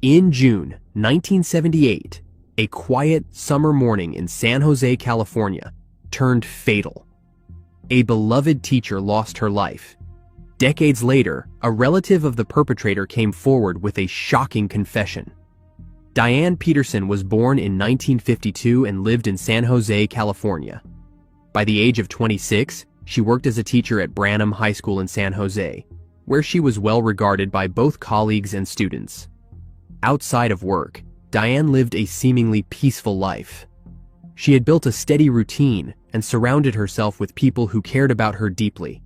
In June 1978, a quiet summer morning in San Jose, California, turned fatal. A beloved teacher lost her life. Decades later, a relative of the perpetrator came forward with a shocking confession. Diane Peterson was born in 1952 and lived in San Jose, California. By the age of 26, she worked as a teacher at Branham High School in San Jose, where she was well regarded by both colleagues and students. Outside of work, Diane lived a seemingly peaceful life. She had built a steady routine and surrounded herself with people who cared about her deeply.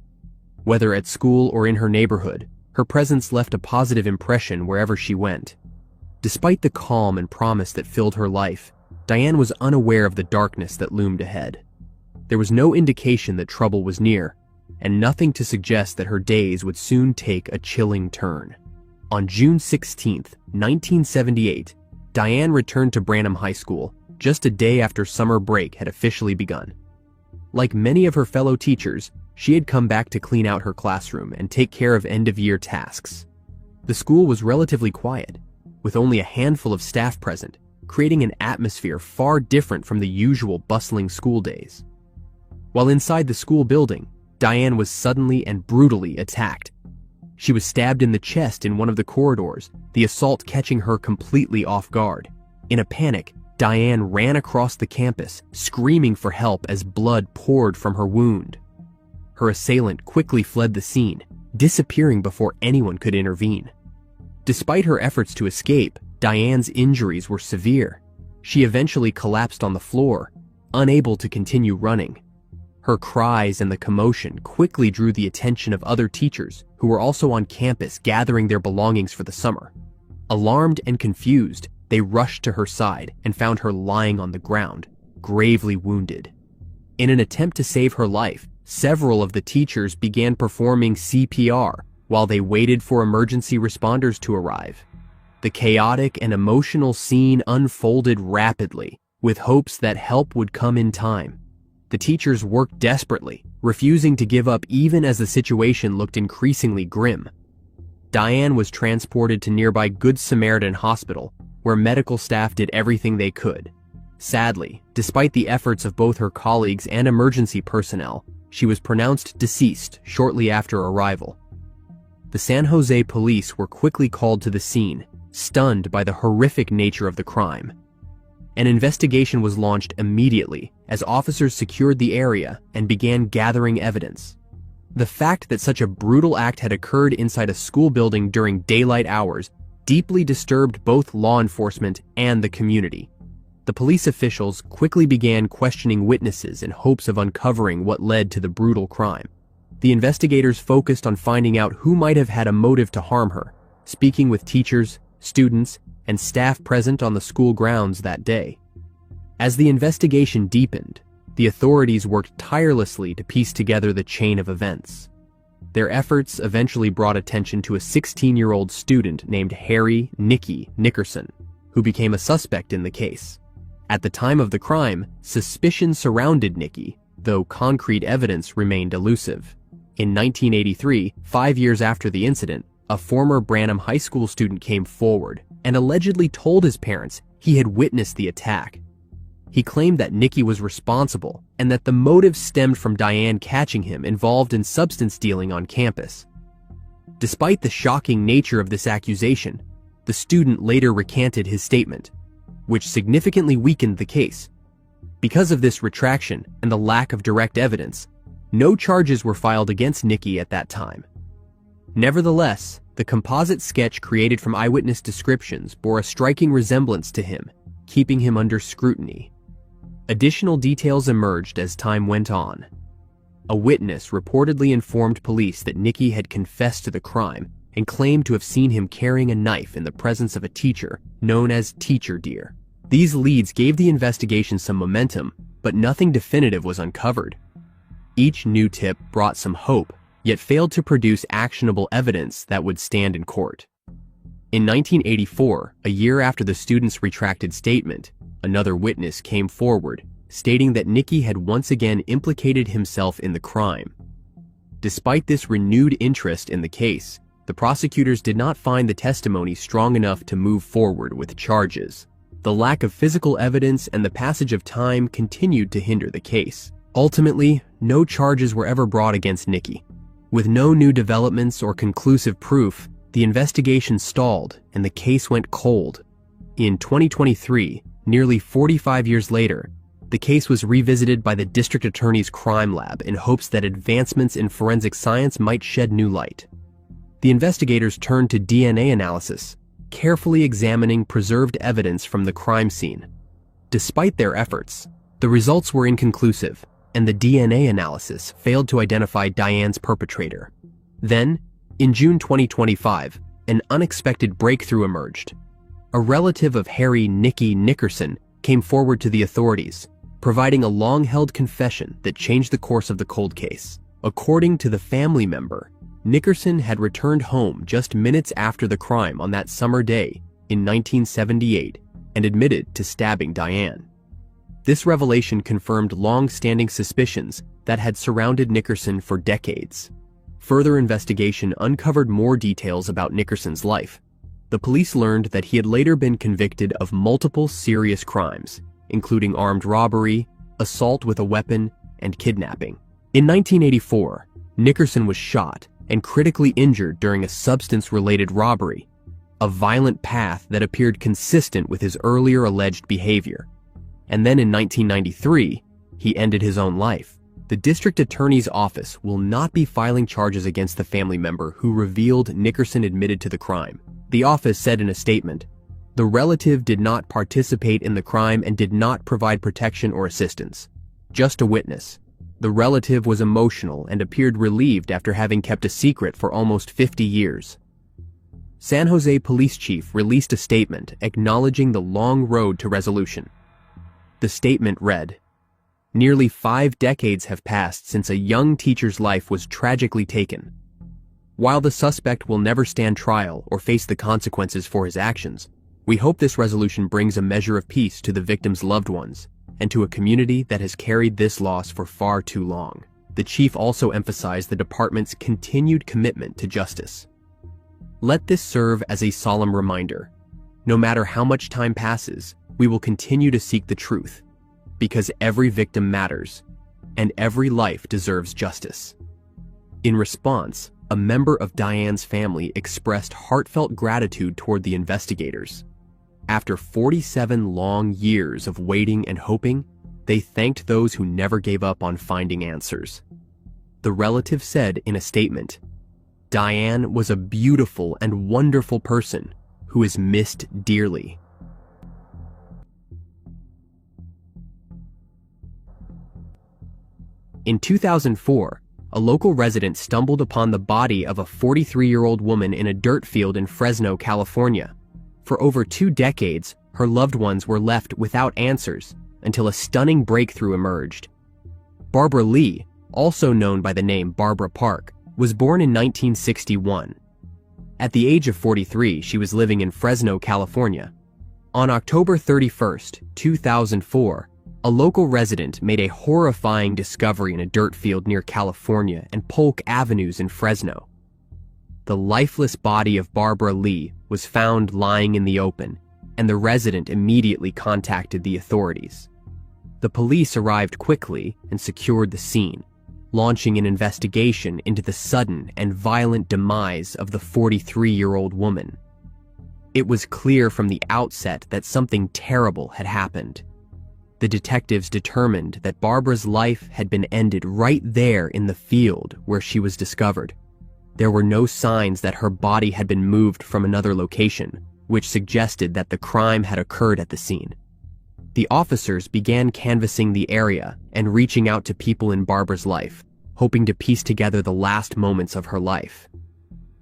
Whether at school or in her neighborhood, her presence left a positive impression wherever she went. Despite the calm and promise that filled her life, Diane was unaware of the darkness that loomed ahead. There was no indication that trouble was near, and nothing to suggest that her days would soon take a chilling turn. On June 16, 1978, Diane returned to Branham High School just a day after summer break had officially begun. Like many of her fellow teachers, she had come back to clean out her classroom and take care of end-of-year tasks. The school was relatively quiet, with only a handful of staff present, creating an atmosphere far different from the usual bustling school days. While inside the school building, Diane was suddenly and brutally attacked. She was stabbed in the chest in one of the corridors, the assault catching her completely off guard. In a panic, Diane ran across the campus, screaming for help as blood poured from her wound. Her assailant quickly fled the scene, disappearing before anyone could intervene. Despite her efforts to escape, Diane's injuries were severe. She eventually collapsed on the floor, unable to continue running. Her cries and the commotion quickly drew the attention of other teachers who were also on campus gathering their belongings for the summer. Alarmed and confused, they rushed to her side and found her lying on the ground, gravely wounded. In an attempt to save her life, several of the teachers began performing CPR while they waited for emergency responders to arrive. The chaotic and emotional scene unfolded rapidly, with hopes that help would come in time. The teachers worked desperately, refusing to give up even as the situation looked increasingly grim. Diane was transported to nearby Good Samaritan Hospital, where medical staff did everything they could. Sadly, despite the efforts of both her colleagues and emergency personnel, she was pronounced deceased shortly after arrival. The San Jose police were quickly called to the scene, stunned by the horrific nature of the crime. An investigation was launched immediately as officers secured the area and began gathering evidence. The fact that such a brutal act had occurred inside a school building during daylight hours deeply disturbed both law enforcement and the community. The police officials quickly began questioning witnesses in hopes of uncovering what led to the brutal crime. The investigators focused on finding out who might have had a motive to harm her, speaking with teachers, students, and staff present on the school grounds that day. As the investigation deepened, the authorities worked tirelessly to piece together the chain of events. Their efforts eventually brought attention to a 16-year-old student named Harry Nicky Nickerson, who became a suspect in the case. At the time of the crime, suspicion surrounded Nicky, though concrete evidence remained elusive. In 1983, 5 years after the incident, a former Branham High School student came forward and allegedly told his parents he had witnessed the attack. He claimed that Nicky was responsible and that the motive stemmed from Diane catching him involved in substance dealing on campus. Despite the shocking nature of this accusation, the student later recanted his statement, which significantly weakened the case. Because of this retraction and the lack of direct evidence, no charges were filed against Nicky at that time. Nevertheless, the composite sketch created from eyewitness descriptions bore a striking resemblance to him, keeping him under scrutiny. Additional details emerged as time went on. A witness reportedly informed police that Nicky had confessed to the crime and claimed to have seen him carrying a knife in the presence of a teacher known as Teacher Dear. These leads gave the investigation some momentum, but nothing definitive was uncovered. Each new tip brought some hope, yet failed to produce actionable evidence that would stand in court. In 1984, a year after the student's retracted statement, another witness came forward, stating that Nicky had once again implicated himself in the crime. Despite this renewed interest in the case, the prosecutors did not find the testimony strong enough to move forward with charges. The lack of physical evidence and the passage of time continued to hinder the case. Ultimately, no charges were ever brought against Nikki. With no new developments or conclusive proof, the investigation stalled and the case went cold. In 2023, nearly 45 years later, the case was revisited by the District Attorney's Crime Lab in hopes that advancements in forensic science might shed new light. The investigators turned to DNA analysis, carefully examining preserved evidence from the crime scene. Despite their efforts, the results were inconclusive, and the DNA analysis failed to identify Diane's perpetrator. Then, in June 2025, an unexpected breakthrough emerged. A relative of Harry Nicky Nickerson came forward to the authorities, providing a long-held confession that changed the course of the cold case. According to the family member, Nickerson had returned home just minutes after the crime on that summer day in 1978 and admitted to stabbing Diane. This revelation confirmed long-standing suspicions that had surrounded Nickerson for decades. Further investigation uncovered more details about Nickerson's life. The police learned that he had later been convicted of multiple serious crimes, including armed robbery, assault with a weapon, and kidnapping. In 1984, Nickerson was shot and critically injured during a substance-related robbery, a violent path that appeared consistent with his earlier alleged behavior. And then in 1993, he ended his own life. The district attorney's office will not be filing charges against the family member who revealed Nickerson admitted to the crime. The office said in a statement, "The relative did not participate in the crime and did not provide protection or assistance. Just a witness. The relative was emotional and appeared relieved after having kept a secret for almost 50 years." San Jose Police Chief released a statement acknowledging the long road to resolution. The statement read, "Nearly 5 decades have passed since a young teacher's life was tragically taken. While the suspect will never stand trial or face the consequences for his actions, we hope this resolution brings a measure of peace to the victim's loved ones and to a community that has carried this loss for far too long." The chief also emphasized the department's continued commitment to justice. Let this serve as a solemn reminder. No matter how much time passes, we will continue to seek the truth, because every victim matters, and every life deserves justice. In response, a member of Diane's family expressed heartfelt gratitude toward the investigators. After 47 long years of waiting and hoping, they thanked those who never gave up on finding answers. The relative said in a statement, "Diane was a beautiful and wonderful person who is missed dearly." In 2004, a local resident stumbled upon the body of a 43-year-old woman in a dirt field in Fresno, California. For over 2 decades, her loved ones were left without answers until a stunning breakthrough emerged. Barbara Lee, also known by the name Barbara Park, was born in 1961. At the age of 43, she was living in Fresno, California. On October 31st, 2004, a local resident made a horrifying discovery in a dirt field near California and Polk Avenues in Fresno. The lifeless body of Barbara Lee was found lying in the open, and the resident immediately contacted the authorities. The police arrived quickly and secured the scene, launching an investigation into the sudden and violent demise of the 43-year-old woman. It was clear from the outset that something terrible had happened. The detectives determined that Barbara's life had been ended right there in the field where she was discovered. There were no signs that her body had been moved from another location, which suggested that the crime had occurred at the scene. The officers began canvassing the area and reaching out to people in Barbara's life, hoping to piece together the last moments of her life.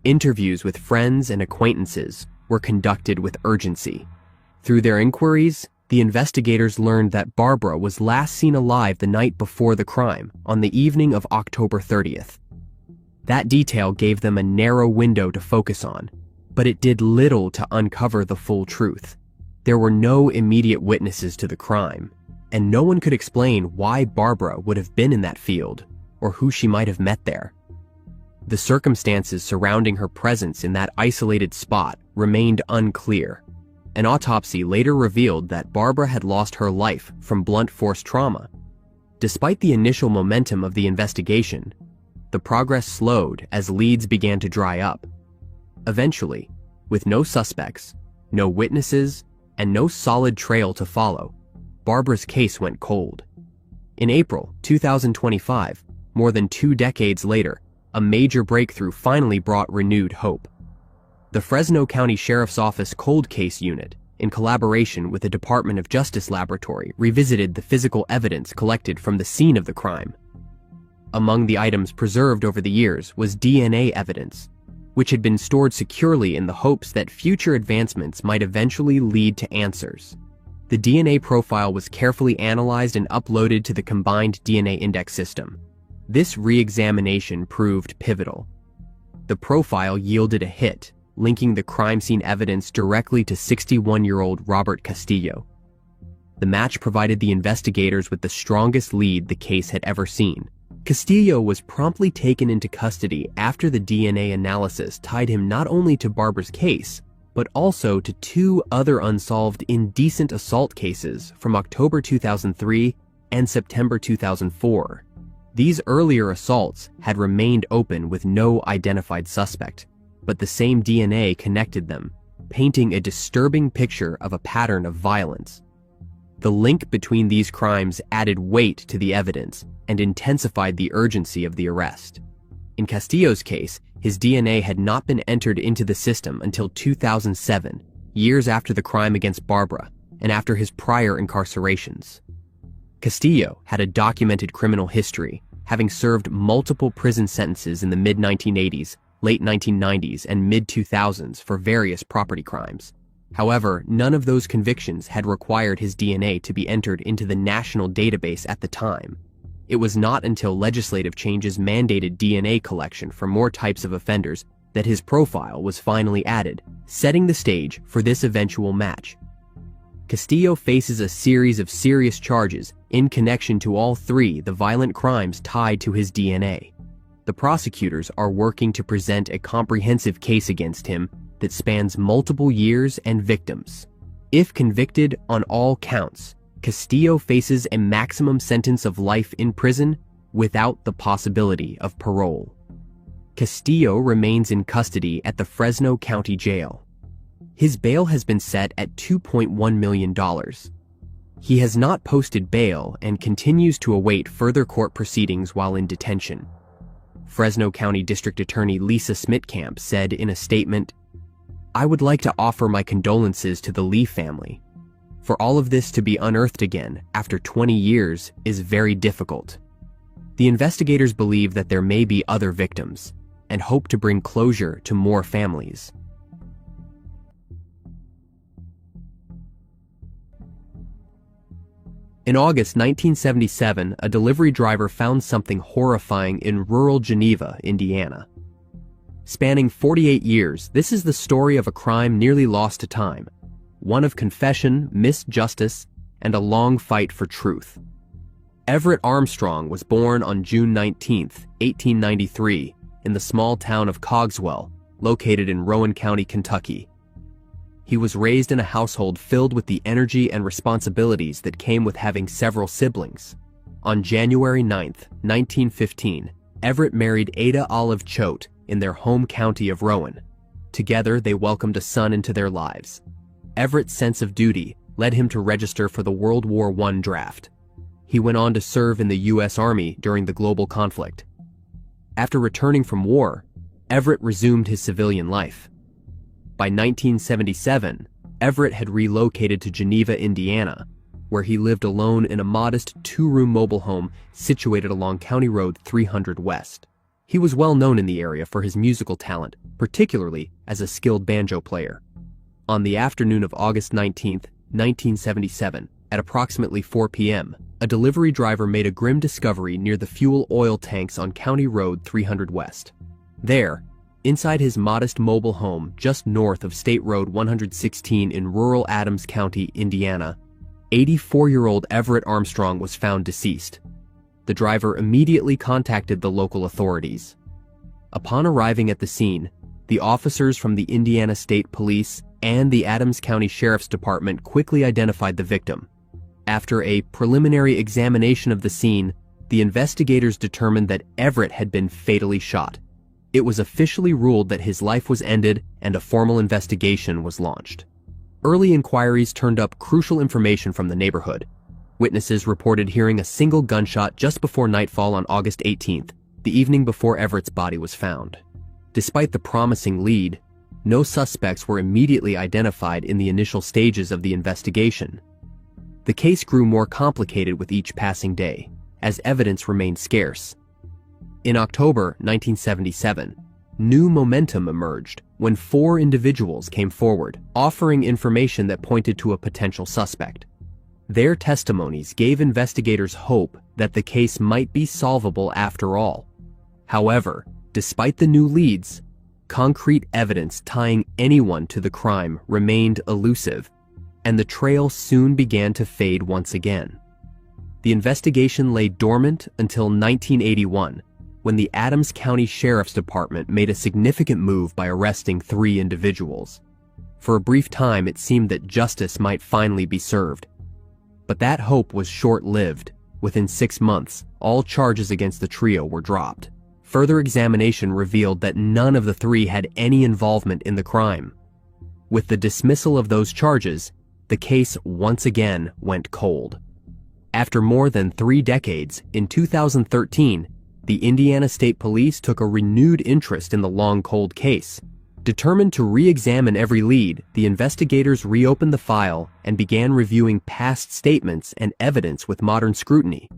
Interviews with friends and acquaintances were conducted with urgency. Through their inquiries, the investigators learned that Barbara was last seen alive the night before the crime, on the evening of October 30th. That detail gave them a narrow window to focus on, but it did little to uncover the full truth. There were no immediate witnesses to the crime, and no one could explain why Barbara would have been in that field or who she might have met there. The circumstances surrounding her presence in that isolated spot remained unclear. An autopsy later revealed that Barbara had lost her life from blunt force trauma. Despite the initial momentum of the investigation, the progress slowed as leads began to dry up. Eventually, with no suspects, no witnesses, and no solid trail to follow, Barbara's case went cold. In April 2025, more than 2 decades later, a major breakthrough finally brought renewed hope. The Fresno County Sheriff's Office Cold Case Unit, in collaboration with the Department of Justice Laboratory, revisited the physical evidence collected from the scene of the crime. Among the items preserved over the years was DNA evidence, which had been stored securely in the hopes that future advancements might eventually lead to answers. The DNA profile was carefully analyzed and uploaded to the combined DNA index system. This re-examination proved pivotal. The profile yielded a hit, linking the crime scene evidence directly to 61-year-old Robert Castillo. The match provided the investigators with the strongest lead the case had ever seen. Castillo was promptly taken into custody after the DNA analysis tied him not only to Barbara's case, but also to 2 other unsolved indecent assault cases from October 2003 and September 2004. These earlier assaults had remained open with no identified suspect, but the same DNA connected them, painting a disturbing picture of a pattern of violence. The link between these crimes added weight to the evidence and intensified the urgency of the arrest. In Castillo's case, his DNA had not been entered into the system until 2007, years after the crime against Barbara and after his prior incarcerations. Castillo had a documented criminal history, having served multiple prison sentences in the mid-1980s, late 1990s, and mid-2000s for various property crimes. However, none of those convictions had required his DNA to be entered into the national database at the time. It was not until legislative changes mandated DNA collection for more types of offenders that his profile was finally added, setting the stage for this eventual match. Castillo faces a series of serious charges in connection to all 3 the violent crimes tied to his DNA. The prosecutors are working to present a comprehensive case against him that spans multiple years and victims. If convicted on all counts, Castillo faces a maximum sentence of life in prison without the possibility of parole. Castillo remains in custody at the Fresno County Jail. His bail has been set at $2.1 million. He has not posted bail and continues to await further court proceedings while in detention. Fresno County District Attorney Lisa Smitkamp said in a statement, "I would like to offer my condolences to the Lee family. For all of this to be unearthed again after 20 years is very difficult. The investigators believe that there may be other victims and hope to bring closure to more families." In August 1977, a delivery driver found something horrifying in rural Geneva, Indiana. Spanning 48 years, this is the story of a crime nearly lost to time, one of confession, missed justice, and a long fight for truth. Everett Armstrong was born on June 19, 1893, in the small town of Cogswell, located in Rowan County, Kentucky. He was raised in a household filled with the energy and responsibilities that came with having several siblings. On January 9, 1915, Everett married Ada Olive Choate in their home county of Rowan. Together, they welcomed a son into their lives. Everett's sense of duty led him to register for the World War I draft. He went on to serve in the U.S. Army during the global conflict. After returning from war, Everett resumed his civilian life. By 1977, Everett had relocated to Geneva, Indiana, where he lived alone in a modest 2-room mobile home situated along County Road 300 West. He was well known in the area for his musical talent, particularly as a skilled banjo player. On the afternoon of August 19, 1977, at approximately 4 p.m., a delivery driver made a grim discovery near the fuel oil tanks on County Road 300 West. There, inside his modest mobile home just north of State Road 116 in rural Adams County, Indiana, 84-year-old Everett Armstrong was found deceased. The driver immediately contacted the local authorities. Upon arriving at the scene, the officers from the Indiana State Police and the Adams County Sheriff's Department quickly identified the victim. After a preliminary examination of the scene, the investigators determined that Everett had been fatally shot. It was officially ruled that his life was ended and a formal investigation was launched. Early inquiries turned up crucial information from the neighborhood. Witnesses reported hearing a single gunshot just before nightfall on August 18th, the evening before Everett's body was found. Despite the promising lead, no suspects were immediately identified in the initial stages of the investigation. The case grew more complicated with each passing day, as evidence remained scarce. In October 1977, new momentum emerged when 4 individuals came forward, offering information that pointed to a potential suspect. Their testimonies gave investigators hope that the case might be solvable after all. However, despite the new leads, concrete evidence tying anyone to the crime remained elusive, and the trail soon began to fade once again. The investigation lay dormant until 1981, when the Adams County Sheriff's Department made a significant move by arresting 3 individuals. For a brief time, it seemed that justice might finally be served. But that hope was short-lived. Within 6 months, all charges against the trio were dropped. Further examination revealed that none of the 3 had any involvement in the crime. With the dismissal of those charges, the case once again went cold. After more than 3 decades, in 2013, the Indiana State Police took a renewed interest in the long cold case. Determined to re-examine every lead, the investigators reopened the file and began reviewing past statements and evidence with modern scrutiny.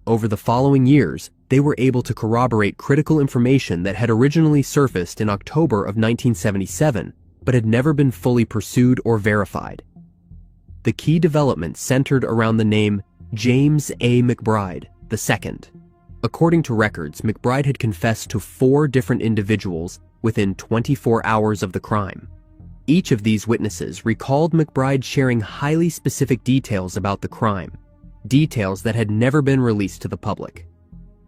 Over the following years, they were able to corroborate critical information that had originally surfaced in October of 1977, but had never been fully pursued or verified. The key development centered around the name James A. McBride II. According to records, McBride had confessed to 4 different individuals within 24 hours of the crime. Each of these witnesses recalled McBride sharing highly specific details about the crime, details that had never been released to the public.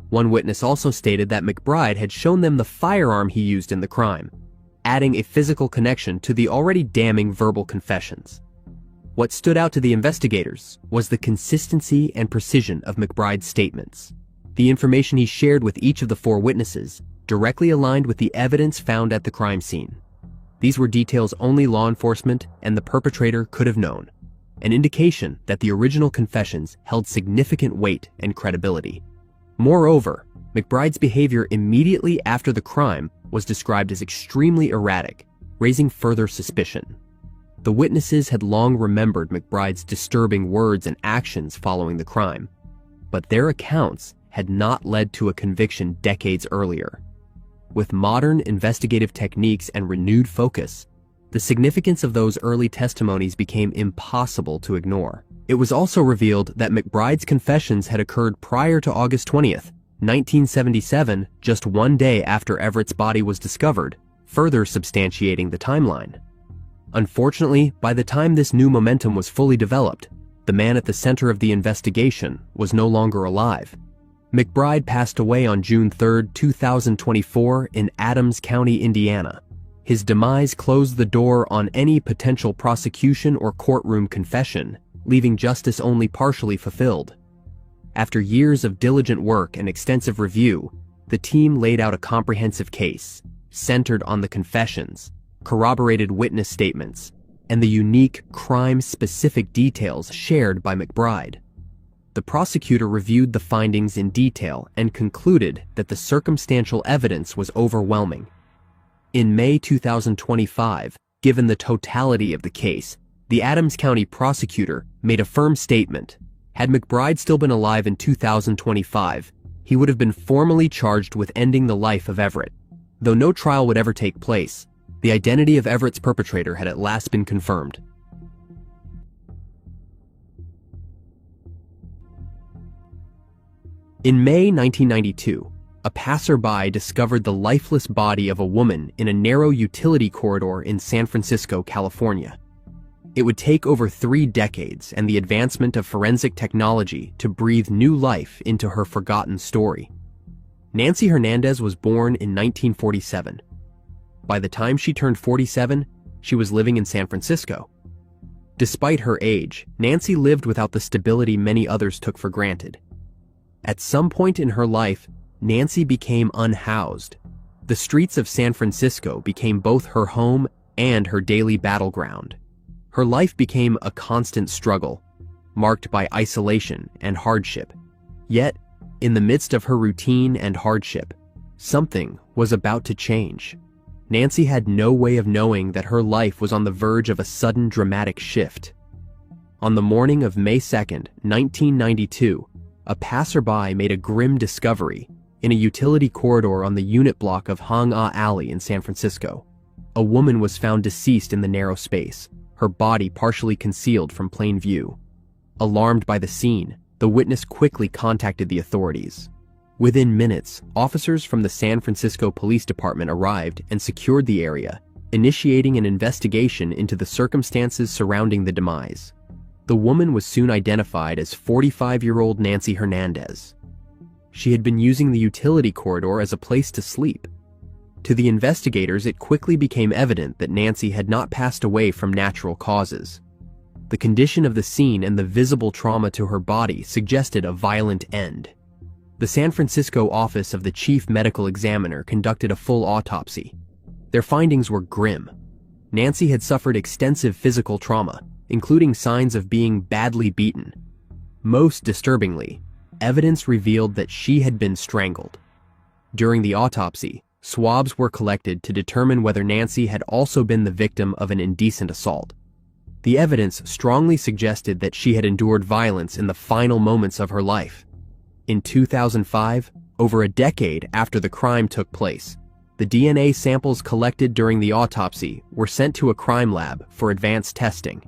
One witness also stated that McBride had shown them the firearm he used in the crime, adding a physical connection to the already damning verbal confessions. What stood out to the investigators was the consistency and precision of McBride's statements. The information he shared with each of the 4 witnesses directly aligned with the evidence found at the crime scene. These were details only law enforcement and the perpetrator could have known, an indication that the original confessions held significant weight and credibility. Moreover, McBride's behavior immediately after the crime was described as extremely erratic, raising further suspicion. The witnesses had long remembered McBride's disturbing words and actions following the crime, but their accounts had not led to a conviction decades earlier. With modern investigative techniques and renewed focus, the significance of those early testimonies became impossible to ignore. It was also revealed that McBride's confessions had occurred prior to August 20th, 1977, just 1 day after Everett's body was discovered, further substantiating the timeline. Unfortunately, by the time this new momentum was fully developed, the man at the center of the investigation was no longer alive. McBride passed away on June 3, 2024 in Adams County, Indiana. His demise closed the door on any potential prosecution or courtroom confession, leaving justice only partially fulfilled. After years of diligent work and extensive review, the team laid out a comprehensive case, centered on the confessions, corroborated witness statements, and the unique crime-specific details shared by McBride. The prosecutor reviewed the findings in detail and concluded that the circumstantial evidence was overwhelming. In May 2025, given the totality of the case, the Adams County prosecutor made a firm statement. Had McBride still been alive in 2025, he would have been formally charged with ending the life of Everett. Though no trial would ever take place, the identity of Everett's perpetrator had at last been confirmed. In May 1992, a passerby discovered the lifeless body of a woman in a narrow utility corridor in San Francisco, California. It would take over 3 decades and the advancement of forensic technology to breathe new life into her forgotten story. Nancy Hernandez was born in 1947. By the time she turned 47, she was living in San Francisco. Despite her age, Nancy lived without the stability many others took for granted. At some point in her life, Nancy became unhoused. The streets of San Francisco became both her home and her daily battleground. Her life became a constant struggle, marked by isolation and hardship. Yet, in the midst of her routine and hardship, something was about to change. Nancy had no way of knowing that her life was on the verge of a sudden dramatic shift. On the morning of May 2, 1992, a passerby made a grim discovery in a utility corridor on the unit block of Hong Ah Alley in San Francisco. A woman was found deceased in the narrow space, her body partially concealed from plain view. Alarmed by the scene, the witness quickly contacted the authorities. Within minutes, officers from the San Francisco Police Department arrived and secured the area, initiating an investigation into the circumstances surrounding the demise. The woman was soon identified as 45-year-old Nancy Hernandez. She had been using the utility corridor as a place to sleep. To the investigators, it quickly became evident that Nancy had not passed away from natural causes. The condition of the scene and the visible trauma to her body suggested a violent end. The San Francisco office of the chief medical examiner conducted a full autopsy. Their findings were grim. Nancy had suffered extensive physical trauma, including signs of being badly beaten. Most disturbingly, evidence revealed that she had been strangled. During the autopsy, swabs were collected to determine whether Nancy had also been the victim of an indecent assault. The evidence strongly suggested that she had endured violence in the final moments of her life. In 2005, over a decade after the crime took place, the DNA samples collected during the autopsy were sent to a crime lab for advanced testing.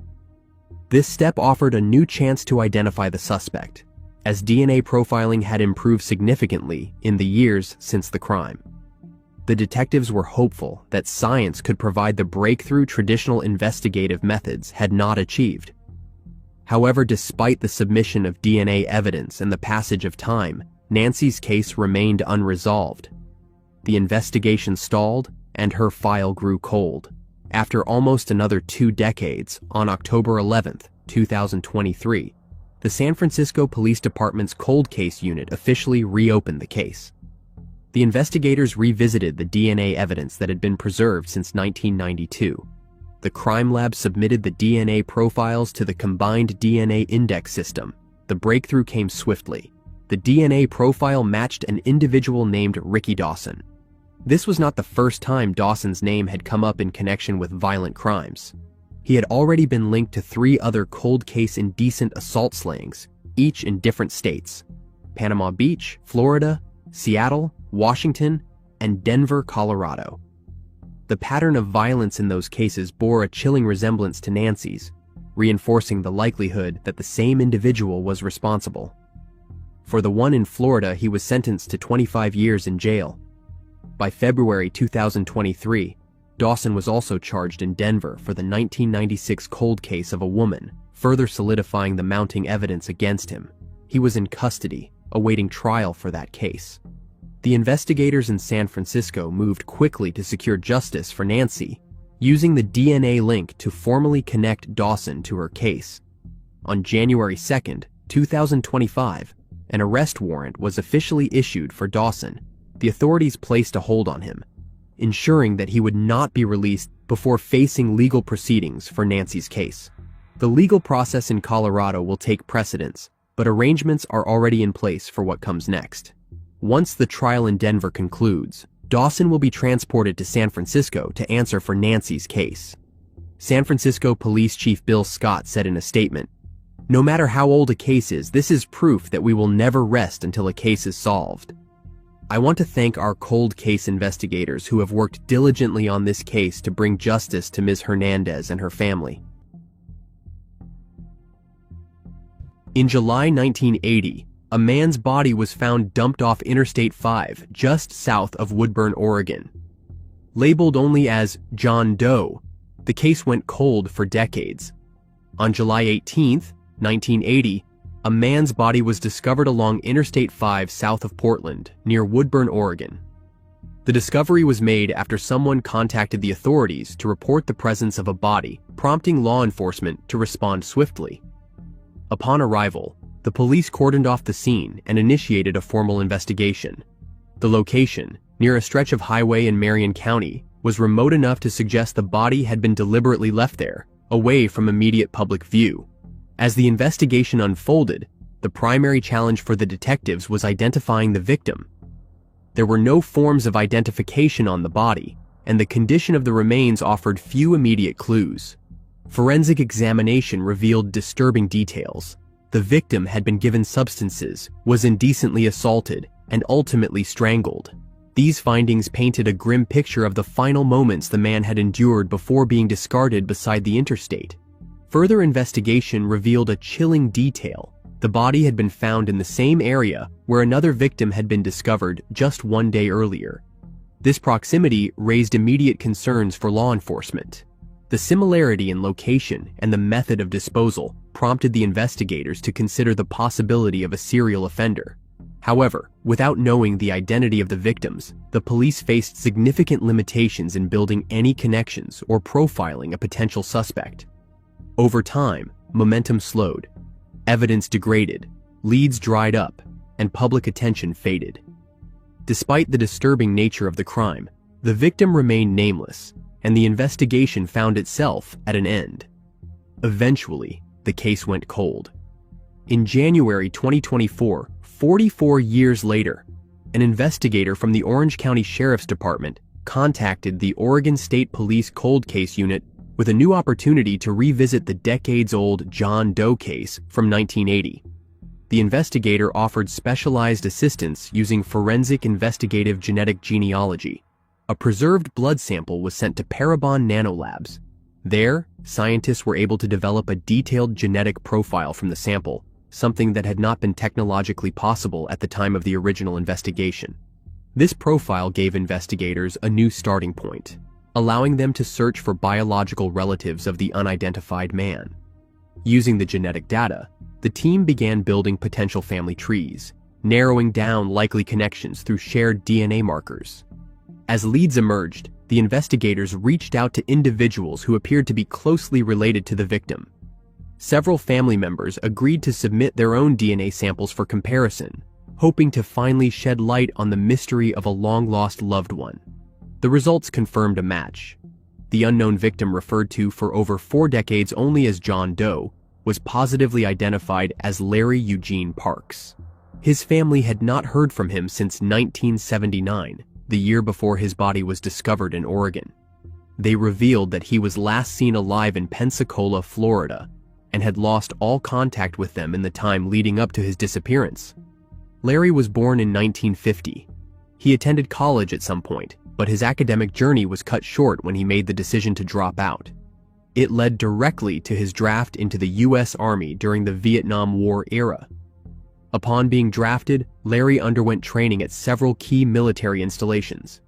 This step offered a new chance to identify the suspect, as DNA profiling had improved significantly in the years since the crime. The detectives were hopeful that science could provide the breakthrough traditional investigative methods had not achieved. However, despite the submission of DNA evidence and the passage of time, Nancy's case remained unresolved. The investigation stalled, and her file grew cold. After almost another 2 decades, on October 11, 2023, the San Francisco Police Department's Cold Case Unit officially reopened the case. The investigators revisited the DNA evidence that had been preserved since 1992. The crime lab submitted the DNA profiles to the Combined DNA Index System. The breakthrough came swiftly. The DNA profile matched an individual named Ricky Dawson. This was not the first time Dawson's name had come up in connection with violent crimes. He had already been linked to 3 other cold case indecent assault slayings, each in different states: Panama Beach, Florida, Seattle, Washington, and Denver, Colorado. The pattern of violence in those cases bore a chilling resemblance to Nancy's, reinforcing the likelihood that the same individual was responsible. For the one in Florida, he was sentenced to 25 years in jail. By February 2023, Dawson was also charged in Denver for the 1996 cold case of a woman, further solidifying the mounting evidence against him. He was in custody, awaiting trial for that case. The investigators in San Francisco moved quickly to secure justice for Nancy, using the DNA link to formally connect Dawson to her case. On January 2, 2025, an arrest warrant was officially issued for Dawson. The authorities placed a hold on him, ensuring that he would not be released before facing legal proceedings for Nancy's case. The legal process in Colorado will take precedence, but arrangements are already in place for what comes next. Once the trial in Denver concludes, Dawson will be transported to San Francisco to answer for Nancy's case. San Francisco Police Chief Bill Scott said in a statement, "No matter how old a case is, this is proof that we will never rest until a case is solved. I want to thank our cold case investigators who have worked diligently on this case to bring justice to Ms. Hernandez and her family." In July 1980, a man's body was found dumped off Interstate 5 just south of Woodburn, Oregon. Labeled only as John Doe, the case went cold for decades. On July 18, 1980, a man's body was discovered along Interstate 5 south of Portland, near Woodburn, Oregon. The discovery was made after someone contacted the authorities to report the presence of a body, prompting law enforcement to respond swiftly. Upon arrival, the police cordoned off the scene and initiated a formal investigation. The location, near a stretch of highway in Marion County, was remote enough to suggest the body had been deliberately left there, away from immediate public view. As the investigation unfolded, the primary challenge for the detectives was identifying the victim. There were no forms of identification on the body, and the condition of the remains offered few immediate clues. Forensic examination revealed disturbing details. The victim had been given substances, was indecently assaulted, and ultimately strangled. These findings painted a grim picture of the final moments the man had endured before being discarded beside the interstate. Further investigation revealed a chilling detail. The body had been found in the same area where another victim had been discovered just 1 day earlier. This proximity raised immediate concerns for law enforcement. The similarity in location and the method of disposal prompted the investigators to consider the possibility of a serial offender. However, without knowing the identity of the victims, the police faced significant limitations in building any connections or profiling a potential suspect. Over time, momentum slowed, evidence degraded, leads dried up, and public attention faded. Despite the disturbing nature of the crime, the victim remained nameless, and the investigation found itself at an end. Eventually, the case went cold. In January 2024, 44 years later, an investigator from the Orange County Sheriff's Department contacted the Oregon State Police Cold Case Unit with a new opportunity to revisit the decades-old John Doe case from 1980. The investigator offered specialized assistance using forensic investigative genetic genealogy. A preserved blood sample was sent to Parabon Nanolabs. There, scientists were able to develop a detailed genetic profile from the sample, something that had not been technologically possible at the time of the original investigation. This profile gave investigators a new starting point, allowing them to search for biological relatives of the unidentified man. Using the genetic data, the team began building potential family trees, narrowing down likely connections through shared DNA markers. As leads emerged, the investigators reached out to individuals who appeared to be closely related to the victim. Several family members agreed to submit their own DNA samples for comparison, hoping to finally shed light on the mystery of a long-lost loved one. The results confirmed a match. The unknown victim, referred to for over 4 decades only as John Doe, was positively identified as Larry Eugene Parks. His family had not heard from him since 1979, the year before his body was discovered in Oregon. They revealed that he was last seen alive in Pensacola, Florida, and had lost all contact with them in the time leading up to his disappearance. Larry was born in 1950. He attended college at some point, but his academic journey was cut short when he made the decision to drop out. It led directly to his draft into the U.S. Army during the Vietnam War era. Upon being drafted, Larry underwent training at several key military installations.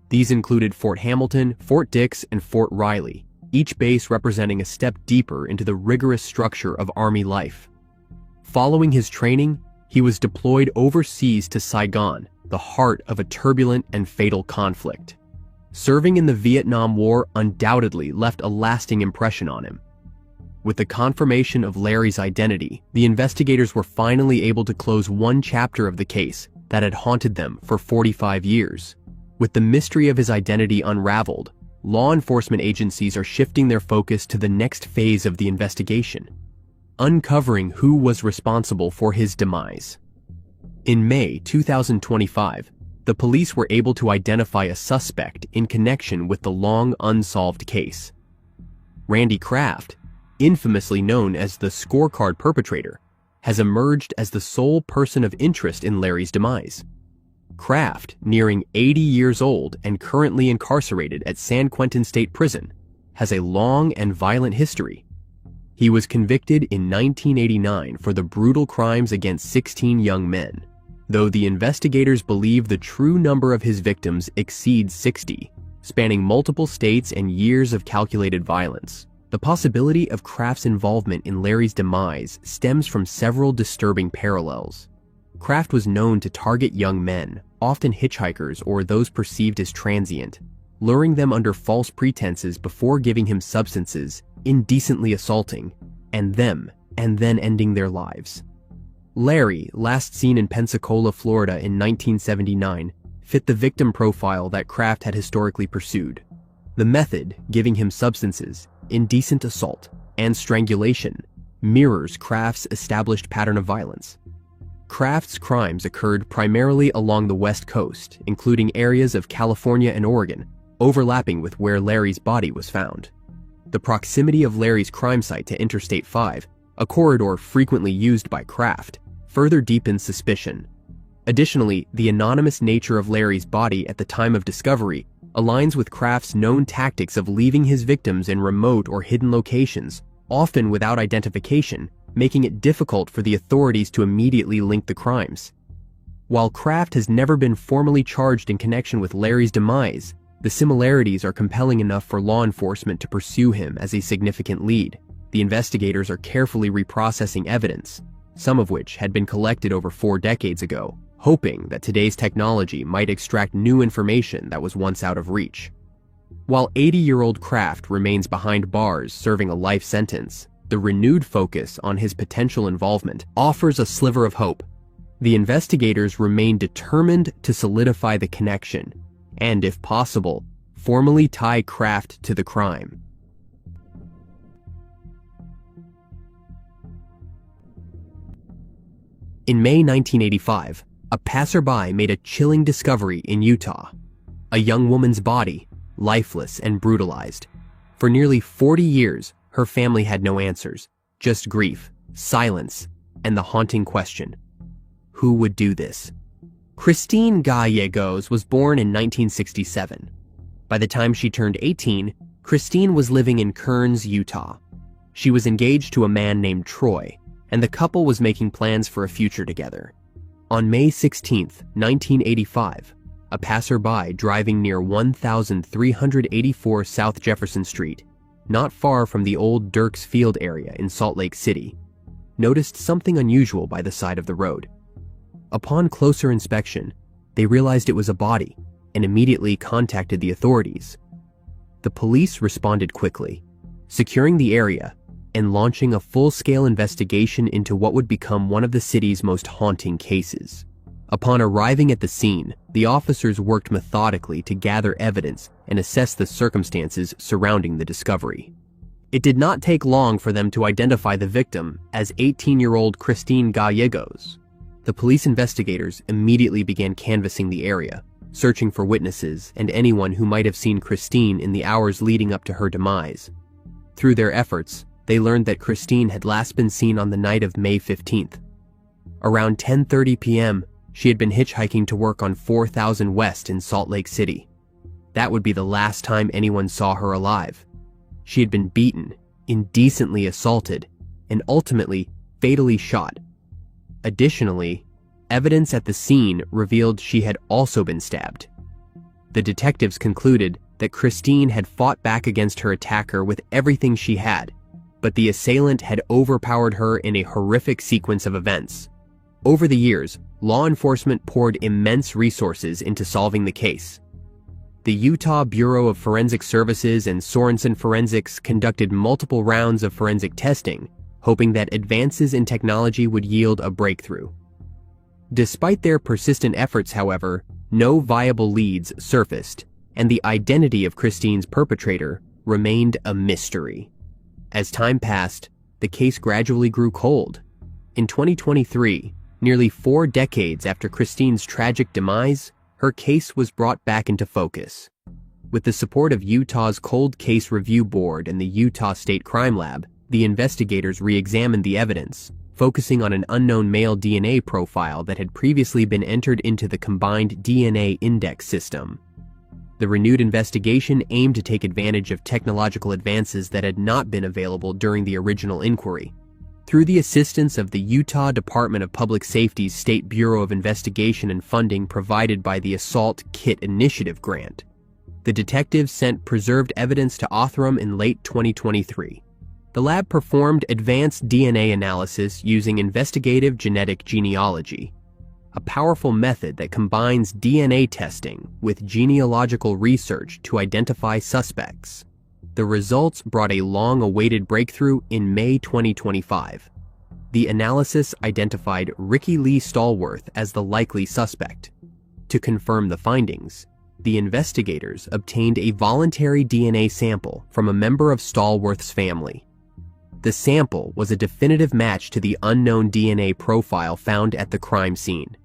These included Fort Hamilton, Fort Dix, and Fort Riley, each base representing a step deeper into the rigorous structure of Army life. Following his training, he was deployed overseas to Saigon, the heart of a turbulent and fatal conflict. Serving in the Vietnam War undoubtedly left a lasting impression on him. With the confirmation of Larry's identity, the investigators were finally able to close one chapter of the case that had haunted them for 45 years. With the mystery of his identity unraveled, law enforcement agencies are shifting their focus to the next phase of the investigation, uncovering who was responsible for his demise. In May 2025, the police were able to identify a suspect in connection with the long unsolved case. Randy Kraft, infamously known as the scorecard perpetrator, has emerged as the sole person of interest in Larry's demise. Kraft, nearing 80 years old and currently incarcerated at San Quentin State Prison, has a long and violent history. He was convicted in 1989 for the brutal crimes against 16 young men, though the investigators believe the true number of his victims exceeds 60, spanning multiple states and years of calculated violence. The possibility of Kraft's involvement in Larry's demise stems from several disturbing parallels. Kraft was known to target young men, often hitchhikers or those perceived as transient, luring them under false pretenses before giving him substances, indecently assaulting, and then ending their lives. Larry, last seen in Pensacola, Florida in 1979, fit the victim profile that Kraft had historically pursued. The method, giving him substances, indecent assault, and strangulation, mirrors Kraft's established pattern of violence. Kraft's crimes occurred primarily along the West Coast, including areas of California and Oregon, overlapping with where Larry's body was found. The proximity of Larry's crime site to Interstate 5, a corridor frequently used by Kraft, further deepens suspicion. Additionally, the anonymous nature of Larry's body at the time of discovery aligns with Kraft's known tactics of leaving his victims in remote or hidden locations, often without identification, making it difficult for the authorities to immediately link the crimes. While Kraft has never been formally charged in connection with Larry's demise, the similarities are compelling enough for law enforcement to pursue him as a significant lead. The investigators are carefully reprocessing evidence, some of which had been collected over 4 decades ago, hoping that today's technology might extract new information that was once out of reach. While 80-year-old Kraft remains behind bars serving a life sentence, the renewed focus on his potential involvement offers a sliver of hope. The investigators remain determined to solidify the connection and, if possible, formally tie Kraft to the crime. In May 1985, a passerby made a chilling discovery in Utah. A young woman's body, lifeless and brutalized. For nearly 40 years, her family had no answers, just grief, silence, and the haunting question: who would do this? Christine Gallegos was born in 1967. By the time she turned 18, Christine was living in Kearns, Utah. She was engaged to a man named Troy, and the couple was making plans for a future together. On May 16, 1985, a passerby driving near 1384 South Jefferson Street, not far from the old Dirks Field area in Salt Lake City, noticed something unusual by the side of the road. Upon closer inspection, they realized it was a body and immediately contacted the authorities. The police responded quickly, securing the area and launching a full-scale investigation into what would become one of the city's most haunting cases. Upon arriving at the scene, the officers worked methodically to gather evidence and assess the circumstances surrounding the discovery. It did not take long for them to identify the victim as 18-year-old Christine Gallegos. The police investigators immediately began canvassing the area, searching for witnesses and anyone who might have seen Christine in the hours leading up to her demise. Through their efforts, they learned that Christine had last been seen on the night of May 15th. Around 10:30 p.m., she had been hitchhiking to work on 4000 West in Salt Lake City. That would be the last time anyone saw her alive. She had been beaten, indecently assaulted, and ultimately fatally shot. Additionally, evidence at the scene revealed she had also been stabbed. The detectives concluded that Christine had fought back against her attacker with everything she had, but the assailant had overpowered her in a horrific sequence of events. Over the years, law enforcement poured immense resources into solving the case. The Utah Bureau of Forensic Services and Sorensen Forensics conducted multiple rounds of forensic testing, hoping that advances in technology would yield a breakthrough. Despite their persistent efforts, however, no viable leads surfaced, and the identity of Christine's perpetrator remained a mystery. As time passed, the case gradually grew cold. In 2023, nearly 4 decades after Christine's tragic demise, her case was brought back into focus. With the support of Utah's Cold Case Review Board and the Utah State Crime Lab, the investigators re-examined the evidence, focusing on an unknown male DNA profile that had previously been entered into the combined DNA index system. The renewed investigation aimed to take advantage of technological advances that had not been available during the original inquiry. Through the assistance of the Utah Department of Public Safety's State Bureau of Investigation and funding provided by the Assault Kit Initiative grant, the detectives sent preserved evidence to Othram in late 2023. The lab performed advanced DNA analysis using investigative genetic genealogy, a powerful method that combines DNA testing with genealogical research to identify suspects. The results brought a long-awaited breakthrough in May 2025. The analysis identified Ricky Lee Stallworth as the likely suspect. To confirm the findings, the investigators obtained a voluntary DNA sample from a member of Stallworth's family. The sample was a definitive match to the unknown DNA profile found at the crime scene.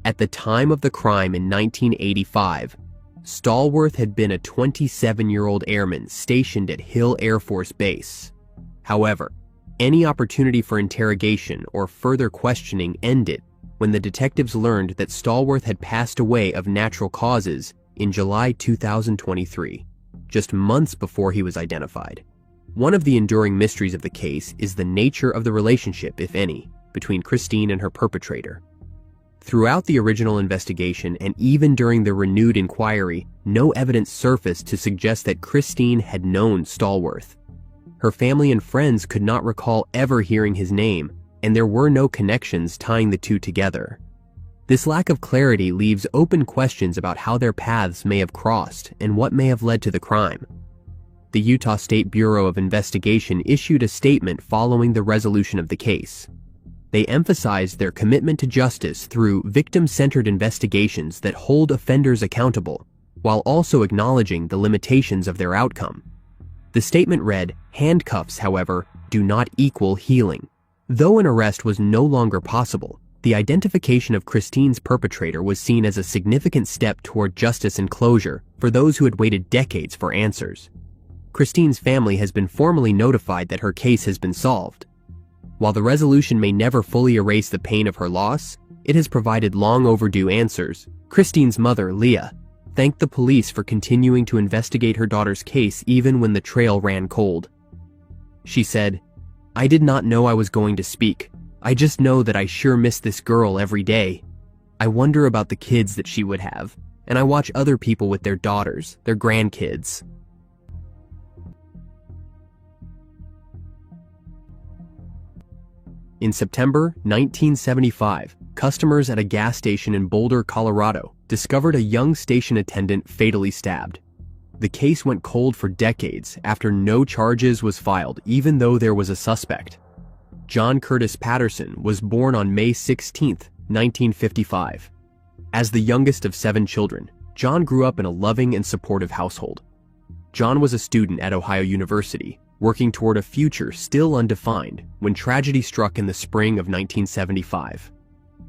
At the time of the crime in 1985, Stallworth had been a 27-year-old airman stationed at Hill Air Force Base. However, any opportunity for interrogation or further questioning ended when the detectives learned that Stallworth had passed away of natural causes in July 2023, just months before he was identified. One of the enduring mysteries of the case is the nature of the relationship, if any, between Christine and her perpetrator. Throughout the original investigation and even during the renewed inquiry, no evidence surfaced to suggest that Christine had known Stallworth. Her family and friends could not recall ever hearing his name, and there were no connections tying the two together. This lack of clarity leaves open questions about how their paths may have crossed and what may have led to the crime. The Utah State Bureau of Investigation issued a statement following the resolution of the case. They emphasized their commitment to justice through victim-centered investigations that hold offenders accountable, while also acknowledging the limitations of their outcome. The statement read, "Handcuffs, however, do not equal healing." Though an arrest was no longer possible, the identification of Christine's perpetrator was seen as a significant step toward justice and closure for those who had waited decades for answers. Christine's family has been formally notified that her case has been solved. While the resolution may never fully erase the pain of her loss, it has provided long overdue answers. Christine's mother, Leah, thanked the police for continuing to investigate her daughter's case even when the trail ran cold. She said, "I did not know I was going to speak. I just know that I sure miss this girl every day. I wonder about the kids that she would have, and I watch other people with their daughters, their grandkids." In September 1975, customers at a gas station in Boulder, Colorado, discovered a young station attendant fatally stabbed. The case went cold for decades after no charges was filed, even though there was a suspect. John Curtis Patterson was born on May 16, 1955. As the youngest of 7 children, John grew up in a loving and supportive household. John was a student at Ohio University, working toward a future still undefined when tragedy struck in the spring of 1975.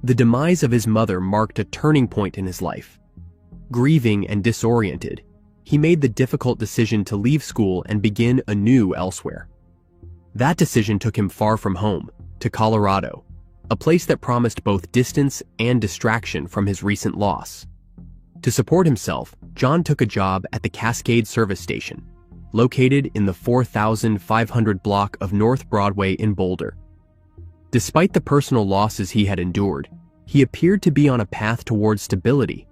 The demise of his mother marked a turning point in his life. Grieving and disoriented, he made the difficult decision to leave school and begin anew elsewhere. That decision took him far from home, to Colorado, a place that promised both distance and distraction from his recent loss. To support himself, John took a job at the Cascade service station, located in the 4500 block of North Broadway in Boulder. Despite the personal losses he had endured, he appeared to be on a path towards stability.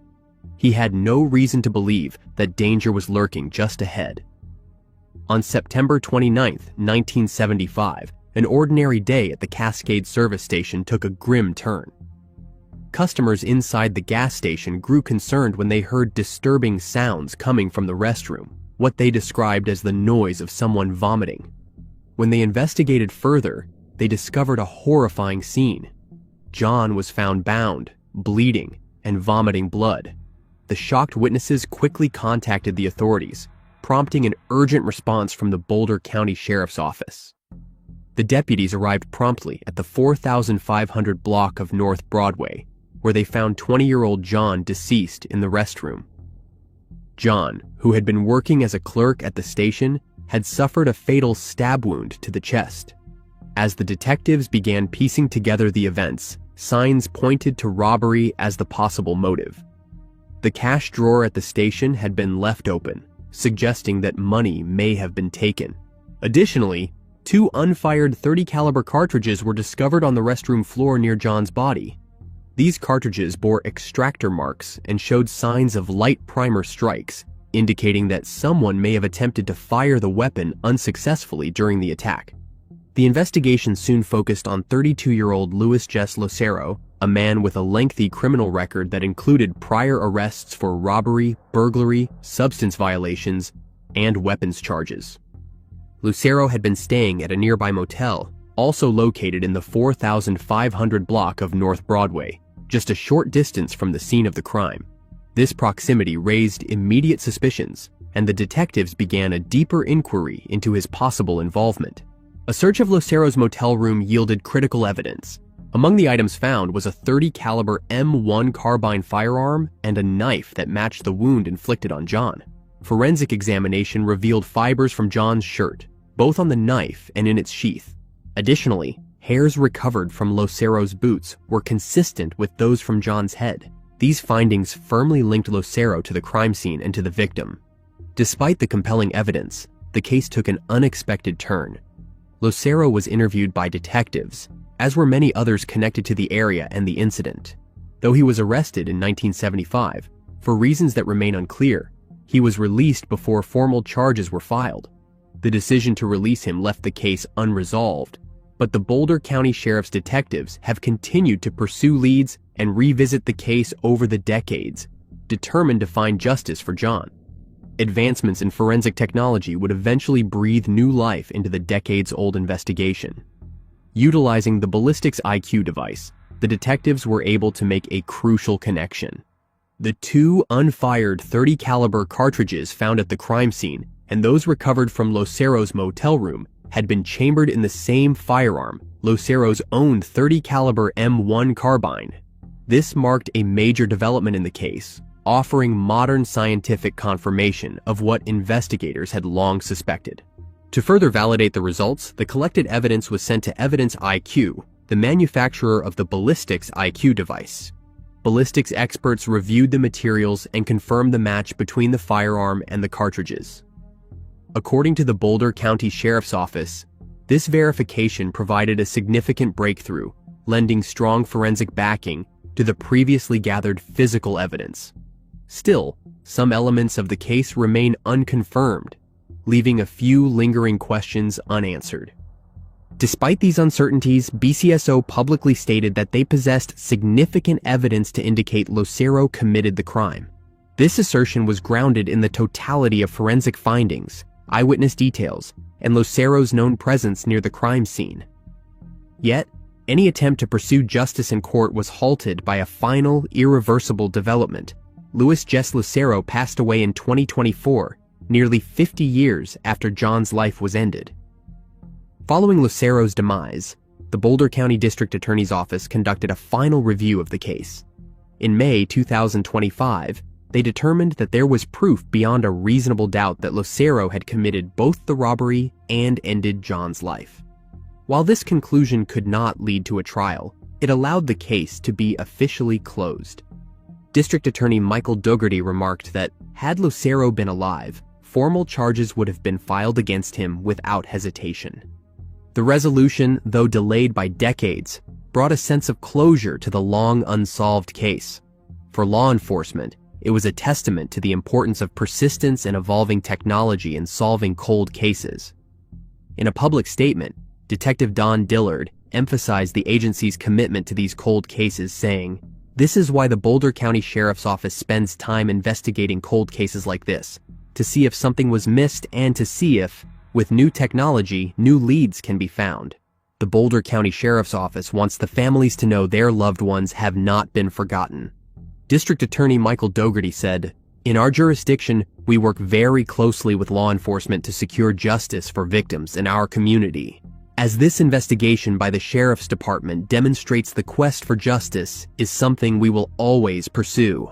He had no reason to believe that danger was lurking just ahead. On September 29, 1975, an ordinary day at the Cascade service station took a grim turn. Customers inside the gas station grew concerned when they heard disturbing sounds coming from the restroom, what they described as the noise of someone vomiting. When they investigated further, they discovered a horrifying scene. John was found bound, bleeding, and vomiting blood. The shocked witnesses quickly contacted the authorities, prompting an urgent response from the Boulder County Sheriff's Office. The deputies arrived promptly at the 4500 block of North Broadway, where they found 20-year-old John deceased in the restroom. John, who had been working as a clerk at the station, had suffered a fatal stab wound to the chest. As the detectives began piecing together the events, signs pointed to robbery as the possible motive. The cash drawer at the station had been left open, suggesting that money may have been taken. Additionally, 2 unfired .30 caliber cartridges were discovered on the restroom floor near John's body. These cartridges bore extractor marks and showed signs of light primer strikes, indicating that someone may have attempted to fire the weapon unsuccessfully during the attack. The investigation soon focused on 32-year-old Luis Jess Lucero, a man with a lengthy criminal record that included prior arrests for robbery, burglary, substance violations, and weapons charges. Lucero had been staying at a nearby motel, also located in the 4500 block of North Broadway, just a short distance from the scene of the crime. This proximity raised immediate suspicions, and the detectives began a deeper inquiry into his possible involvement. A search of Lucero's motel room yielded critical evidence. Among the items found was a .30 caliber M1 carbine firearm and a knife that matched the wound inflicted on John. Forensic examination revealed fibers from John's shirt, both on the knife and in its sheath. Additionally, hairs recovered from Lucero's boots were consistent with those from John's head. These findings firmly linked Lucero to the crime scene and to the victim. Despite the compelling evidence, the case took an unexpected turn. Lucero was interviewed by detectives, as were many others connected to the area and the incident. Though he was arrested in 1975, for reasons that remain unclear, he was released before formal charges were filed. The decision to release him left the case unresolved, but the Boulder County Sheriff's detectives have continued to pursue leads and revisit the case over the decades, determined to find justice for John. Advancements in forensic technology would eventually breathe new life into the decades-old investigation. Utilizing the ballistics IQ device, the detectives were able to make a crucial connection. The two unfired .30 caliber cartridges found at the crime scene and those recovered from Lucero's motel room had been chambered in the same firearm, Lucero's own .30 caliber M1 carbine. This marked a major development in the case, offering modern scientific confirmation of what investigators had long suspected. To further validate the results, the collected evidence was sent to Evidence IQ, the manufacturer of the ballistics IQ device. Ballistics experts reviewed the materials and confirmed the match between the firearm and the cartridges. According to the Boulder County Sheriff's Office, this verification provided a significant breakthrough, lending strong forensic backing to the previously gathered physical evidence. Still, some elements of the case remain unconfirmed, leaving a few lingering questions unanswered. Despite these uncertainties, BCSO publicly stated that they possessed significant evidence to indicate Lucero committed the crime. This assertion was grounded in the totality of forensic findings, eyewitness details, and Lucero's known presence near the crime scene. Yet, any attempt to pursue justice in court was halted by a final, irreversible development. Luis Jess Lucero passed away in 2024, nearly 50 years after John's life was ended. Following Lucero's demise, the Boulder County District Attorney's Office conducted a final review of the case. In May 2025, they determined that there was proof beyond a reasonable doubt that Lucero had committed both the robbery and ended John's life. While this conclusion could not lead to a trial, it allowed the case to be officially closed. District Attorney Michael Dougherty remarked that, had Lucero been alive, formal charges would have been filed against him without hesitation. The resolution, though delayed by decades, brought a sense of closure to the long unsolved case. For law enforcement, it was a testament to the importance of persistence and evolving technology in solving cold cases. In a public statement, Detective Don Dillard emphasized the agency's commitment to these cold cases, saying, "This is why the Boulder County Sheriff's Office spends time investigating cold cases like this, to see if something was missed and to see if, with new technology, new leads can be found. The Boulder County Sheriff's Office wants the families to know their loved ones have not been forgotten." District Attorney Michael Dougherty said, "In our jurisdiction, we work very closely with law enforcement to secure justice for victims in our community. As this investigation by the Sheriff's Department demonstrates, the quest for justice is something we will always pursue.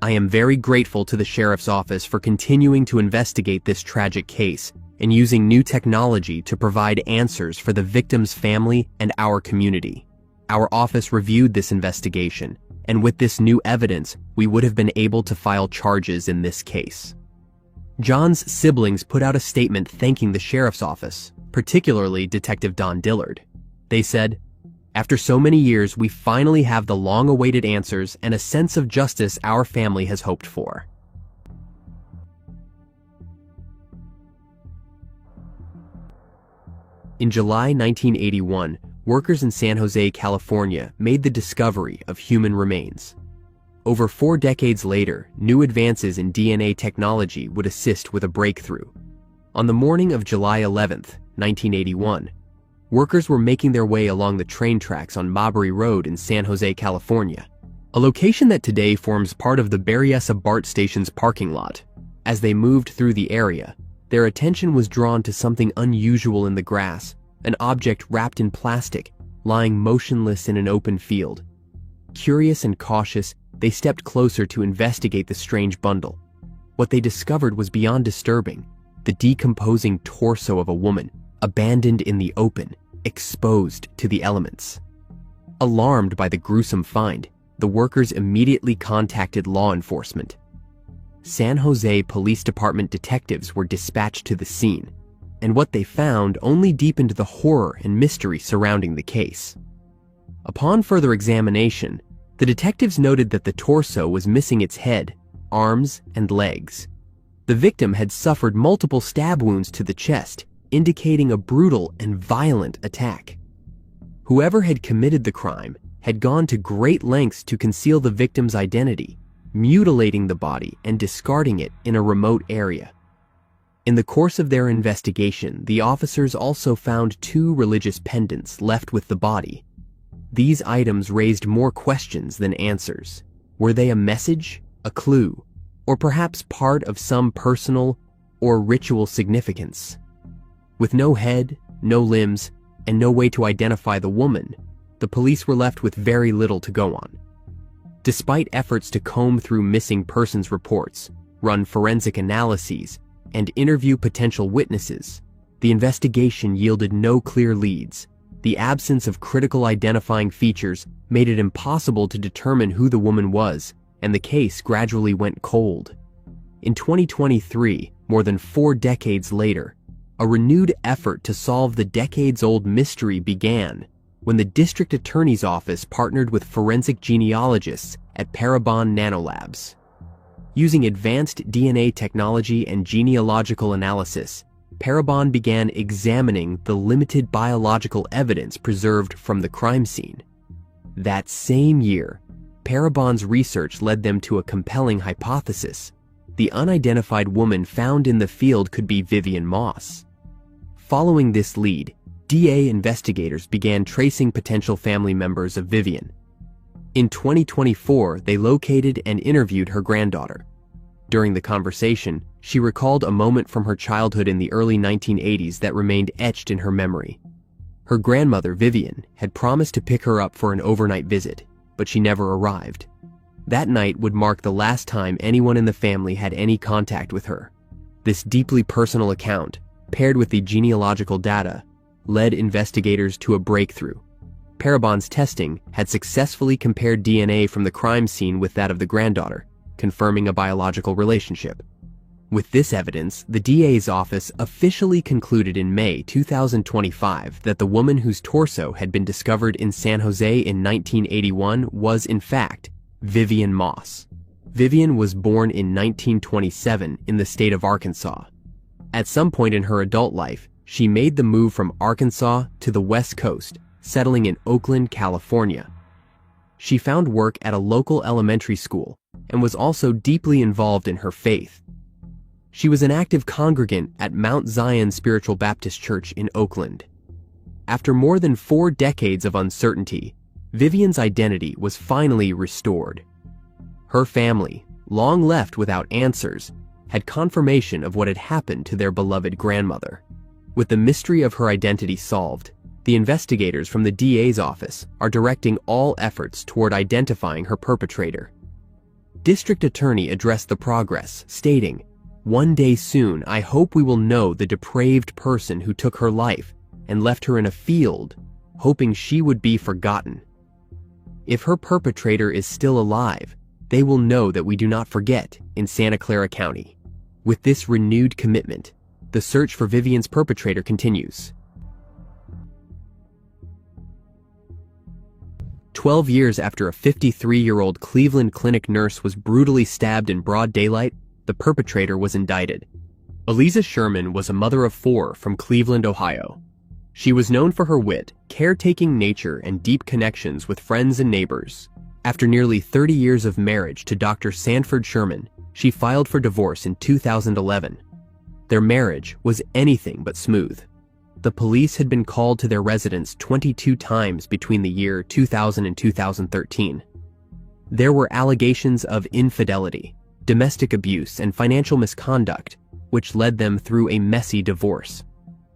I am very grateful to the Sheriff's Office for continuing to investigate this tragic case and using new technology to provide answers for the victim's family and our community. Our office reviewed this investigation, and with this new evidence, we would have been able to file charges in this case." John's siblings put out a statement thanking the Sheriff's Office, particularly Detective Don Dillard. They said, "After so many years, we finally have the long-awaited answers and a sense of justice our family has hoped for." In July 1981, workers in San Jose, California, made the discovery of human remains. Over 4 decades later, new advances in DNA technology would assist with a breakthrough. On the morning of July 11, 1981, workers were making their way along the train tracks on Marbury Road in San Jose, California, a location that today forms part of the Berryessa BART station's parking lot. As they moved through the area, their attention was drawn to something unusual in the grass, an object wrapped in plastic, lying motionless in an open field. Curious and cautious, they stepped closer to investigate the strange bundle. What they discovered was beyond disturbing: the decomposing torso of a woman, abandoned in the open, exposed to the elements. Alarmed by the gruesome find, the workers immediately contacted law enforcement. San Jose Police Department detectives were dispatched to the scene, and what they found only deepened the horror and mystery surrounding the case. Upon further examination, the detectives noted that the torso was missing its head, arms, and legs. The victim had suffered multiple stab wounds to the chest, indicating a brutal and violent attack. Whoever had committed the crime had gone to great lengths to conceal the victim's identity, mutilating the body and discarding it in a remote area. In the course of their investigation, the officers also found 2 religious pendants left with the body. These items raised more questions than answers. Were they a message, a clue, or perhaps part of some personal or ritual significance? With no head, no limbs, and no way to identify the woman, the police were left with very little to go on. Despite efforts to comb through missing persons reports, run forensic analyses, and interview potential witnesses, the investigation yielded no clear leads. The absence of critical identifying features made it impossible to determine who the woman was, and the case gradually went cold. In 2023, more than 4 decades later, a renewed effort to solve the decades-old mystery began when the district attorney's office partnered with forensic genealogists at Parabon Nanolabs. Using advanced DNA technology and genealogical analysis, Parabon began examining the limited biological evidence preserved from the crime scene. That same year, Parabon's research led them to a compelling hypothesis: the unidentified woman found in the field could be Vivian Moss. Following this lead, DA investigators began tracing potential family members of Vivian. In 2024, they located and interviewed her granddaughter. During the conversation, she recalled a moment from her childhood in the early 1980s that remained etched in her memory. Her grandmother, Vivian, had promised to pick her up for an overnight visit, but she never arrived. That night would mark the last time anyone in the family had any contact with her. This deeply personal account, paired with the genealogical data, led investigators to a breakthrough. Parabon's testing had successfully compared DNA from the crime scene with that of the granddaughter, confirming a biological relationship. With this evidence, the DA's office officially concluded in May 2025 that the woman whose torso had been discovered in San Jose in 1981 was, in fact, Vivian Moss. Vivian was born in 1927 in the state of Arkansas. At some point in her adult life, she made the move from Arkansas to the West Coast, settling in Oakland, California. She found work at a local elementary school and was also deeply involved in her faith. She was an active congregant at Mount Zion Spiritual Baptist Church in Oakland. After more than 4 decades of uncertainty, Vivian's identity was finally restored. Her family, long left without answers, had confirmation of what had happened to their beloved grandmother. With the mystery of her identity solved, the investigators from the DA's office are directing all efforts toward identifying her perpetrator. District Attorney addressed the progress, stating, "One day soon, I hope we will know the depraved person who took her life and left her in a field, hoping she would be forgotten. If her perpetrator is still alive, they will know that we do not forget in Santa Clara County." With this renewed commitment, the search for Vivian's perpetrator continues. 12 years after a 53-year-old Cleveland Clinic nurse was brutally stabbed in broad daylight, the perpetrator was indicted. Aliza Sherman was a mother of 4 from Cleveland, Ohio. She was known for her wit, caretaking nature, and deep connections with friends and neighbors. After nearly 30 years of marriage to Dr. Sanford Sherman, she filed for divorce in 2011. Their marriage was anything but smooth. The police had been called to their residence 22 times between the year 2000 and 2013. There were allegations of infidelity, domestic abuse, and financial misconduct, which led them through a messy divorce.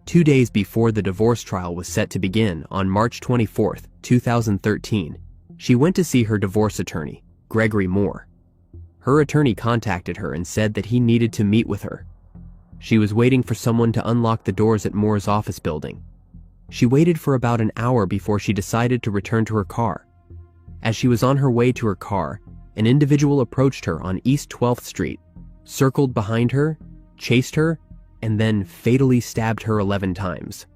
2 days before the divorce trial was set to begin on March 24, 2013, she went to see her divorce attorney, Gregory Moore. Her attorney contacted her and said that he needed to meet with her. She was waiting for someone to unlock the doors at Moore's office building. She waited for about an hour before she decided to return to her car. As she was on her way to her car, an individual approached her on East 12th Street, circled behind her, chased her, and then fatally stabbed her 11 times.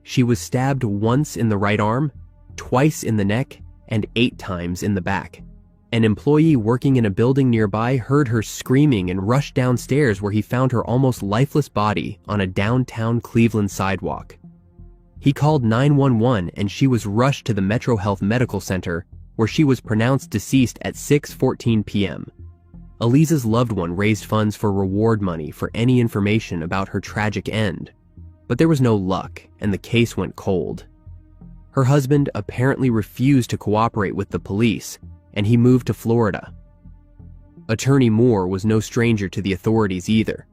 She was stabbed once in the right arm, twice in the neck, and 8 times in the back. An employee working in a building nearby heard her screaming and rushed downstairs, where he found her almost lifeless body on a downtown Cleveland sidewalk. He called 911 and she was rushed to the Metro Health Medical Center, where she was pronounced deceased at 6:14 p.m. Aliza's loved one raised funds for reward money for any information about her tragic end, but there was no luck and the case went cold. Her husband apparently refused to cooperate with the police, and he moved to Florida. Attorney Moore was no stranger to the authorities either.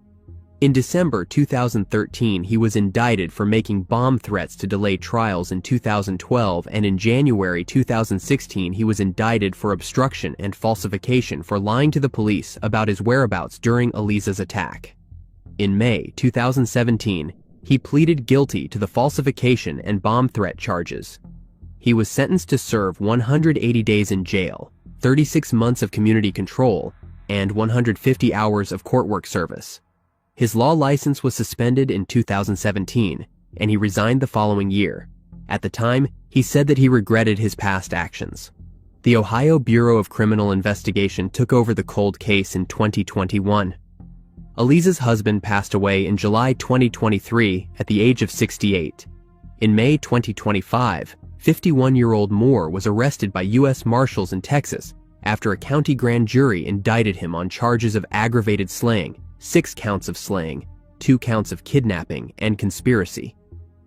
In December 2013, he was indicted for making bomb threats to delay trials in 2012, and in January 2016, he was indicted for obstruction and falsification for lying to the police about his whereabouts during Aliza's attack. In May 2017, he pleaded guilty to the falsification and bomb threat charges. He was sentenced to serve 180 days in jail, 36 months of community control, and 150 hours of court work service. His law license was suspended in 2017, and he resigned the following year. At the time, he said that he regretted his past actions. The Ohio Bureau of Criminal Investigation took over the cold case in 2021. Aliza's husband passed away in July 2023 at the age of 68. In May 2025, 51-year-old Moore was arrested by U.S. Marshals in Texas after a county grand jury indicted him on charges of aggravated slaying, 6 counts of slaying, 2 counts of kidnapping, and conspiracy.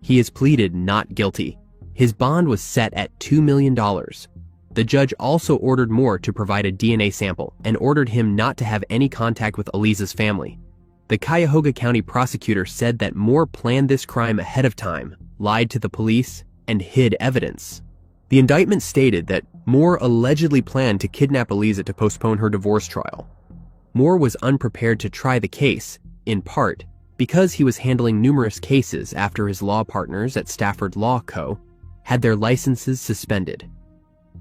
He has pleaded not guilty. His bond was set at $2 million. The judge also ordered Moore to provide a DNA sample and ordered him not to have any contact with Aliza's family. The Cuyahoga County prosecutor said that Moore planned this crime ahead of time, lied to the police, and hid evidence. The indictment stated that Moore allegedly planned to kidnap Aliza to postpone her divorce trial. Moore was unprepared to try the case, in part because he was handling numerous cases after his law partners at Stafford Law Co. had their licenses suspended.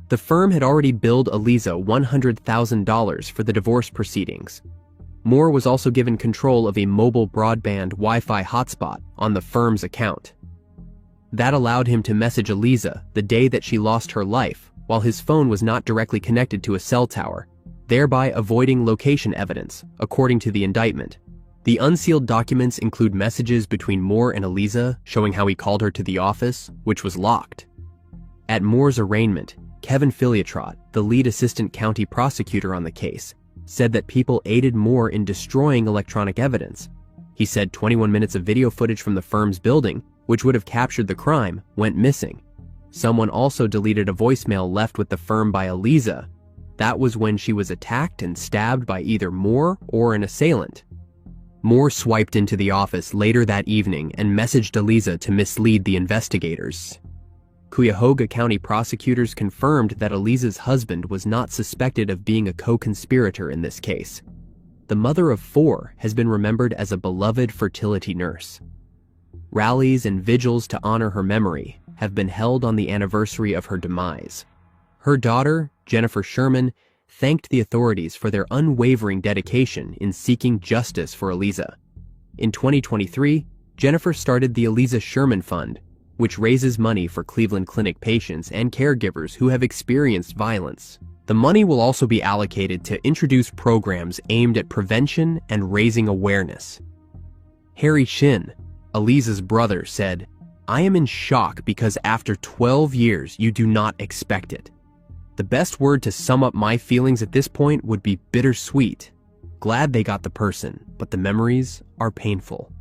The firm had already billed Aliza $100,000 for the divorce proceedings. Moore was also given control of a mobile broadband Wi-Fi hotspot on the firm's account. That allowed him to message Aliza the day that she lost her life, while his phone was not directly connected to a cell tower, thereby avoiding location evidence, according to the indictment. The unsealed documents include messages between Moore and Aliza showing how he called her to the office, which was locked. At Moore's arraignment, Kevin Filiatrott, the lead assistant county prosecutor on the case, said that people aided Moore in destroying electronic evidence. He said 21 minutes of video footage from the firm's building, which would have captured the crime, went missing. Someone also deleted a voicemail left with the firm by Aliza. That was when she was attacked and stabbed by either Moore or an assailant. Moore swiped into the office later that evening and messaged Aliza to mislead the investigators. Cuyahoga County prosecutors confirmed that Aliza's husband was not suspected of being a co-conspirator in this case. The mother of 4 has been remembered as a beloved fertility nurse. Rallies and vigils to honor her memory have been held on the anniversary of her demise. Her daughter, Jennifer Sherman, thanked the authorities for their unwavering dedication in seeking justice for Aliza. In 2023, Jennifer started the Aliza Sherman Fund, which raises money for Cleveland Clinic patients and caregivers who have experienced violence. The money will also be allocated to introduce programs aimed at prevention and raising awareness. Harry Shin, Aliza's brother, said, I am in shock because after 12 years, you do not expect it. The best word to sum up my feelings at this point would be bittersweet. Glad they got the person, but the memories are painful.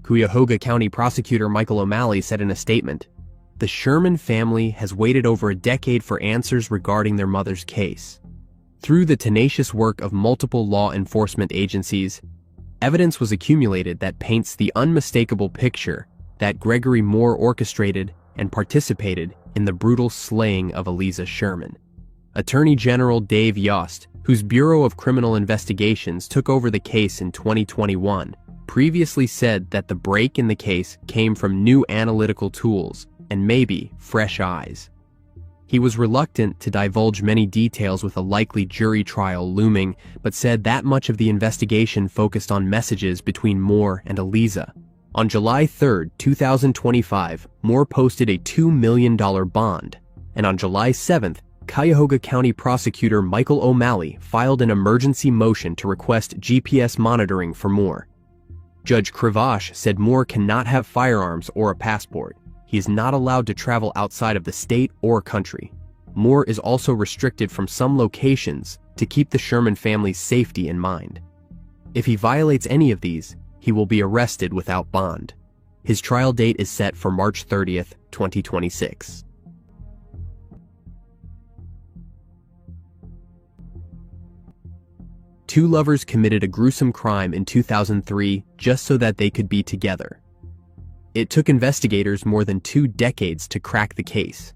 Cuyahoga County Prosecutor Michael O'Malley said in a statement, "The Sherman family has waited over a decade for answers regarding their mother's case. Through the tenacious work of multiple law enforcement agencies, evidence was accumulated that paints the unmistakable picture that Gregory Moore orchestrated and participated in the brutal slaying of Aliza Sherman." Attorney General Dave Yost, whose Bureau of Criminal Investigations took over the case in 2021, previously said that the break in the case came from new analytical tools and maybe fresh eyes. He was reluctant to divulge many details with a likely jury trial looming, but said that much of the investigation focused on messages between Moore and Aliza. On July 3, 2025, Moore posted a $2 million bond, and on July 7th, Cuyahoga County Prosecutor Michael O'Malley filed an emergency motion to request GPS monitoring for Moore. Judge Cravache said Moore cannot have firearms or a passport. He is not allowed to travel outside of the state or country. Moore is also restricted from some locations to keep the Sherman family's safety in mind. If he violates any of these, he will be arrested without bond. His trial date is set for March 30th, 2026. Two lovers committed a gruesome crime in 2003 just so that they could be together. It took investigators more than 2 decades to crack the case.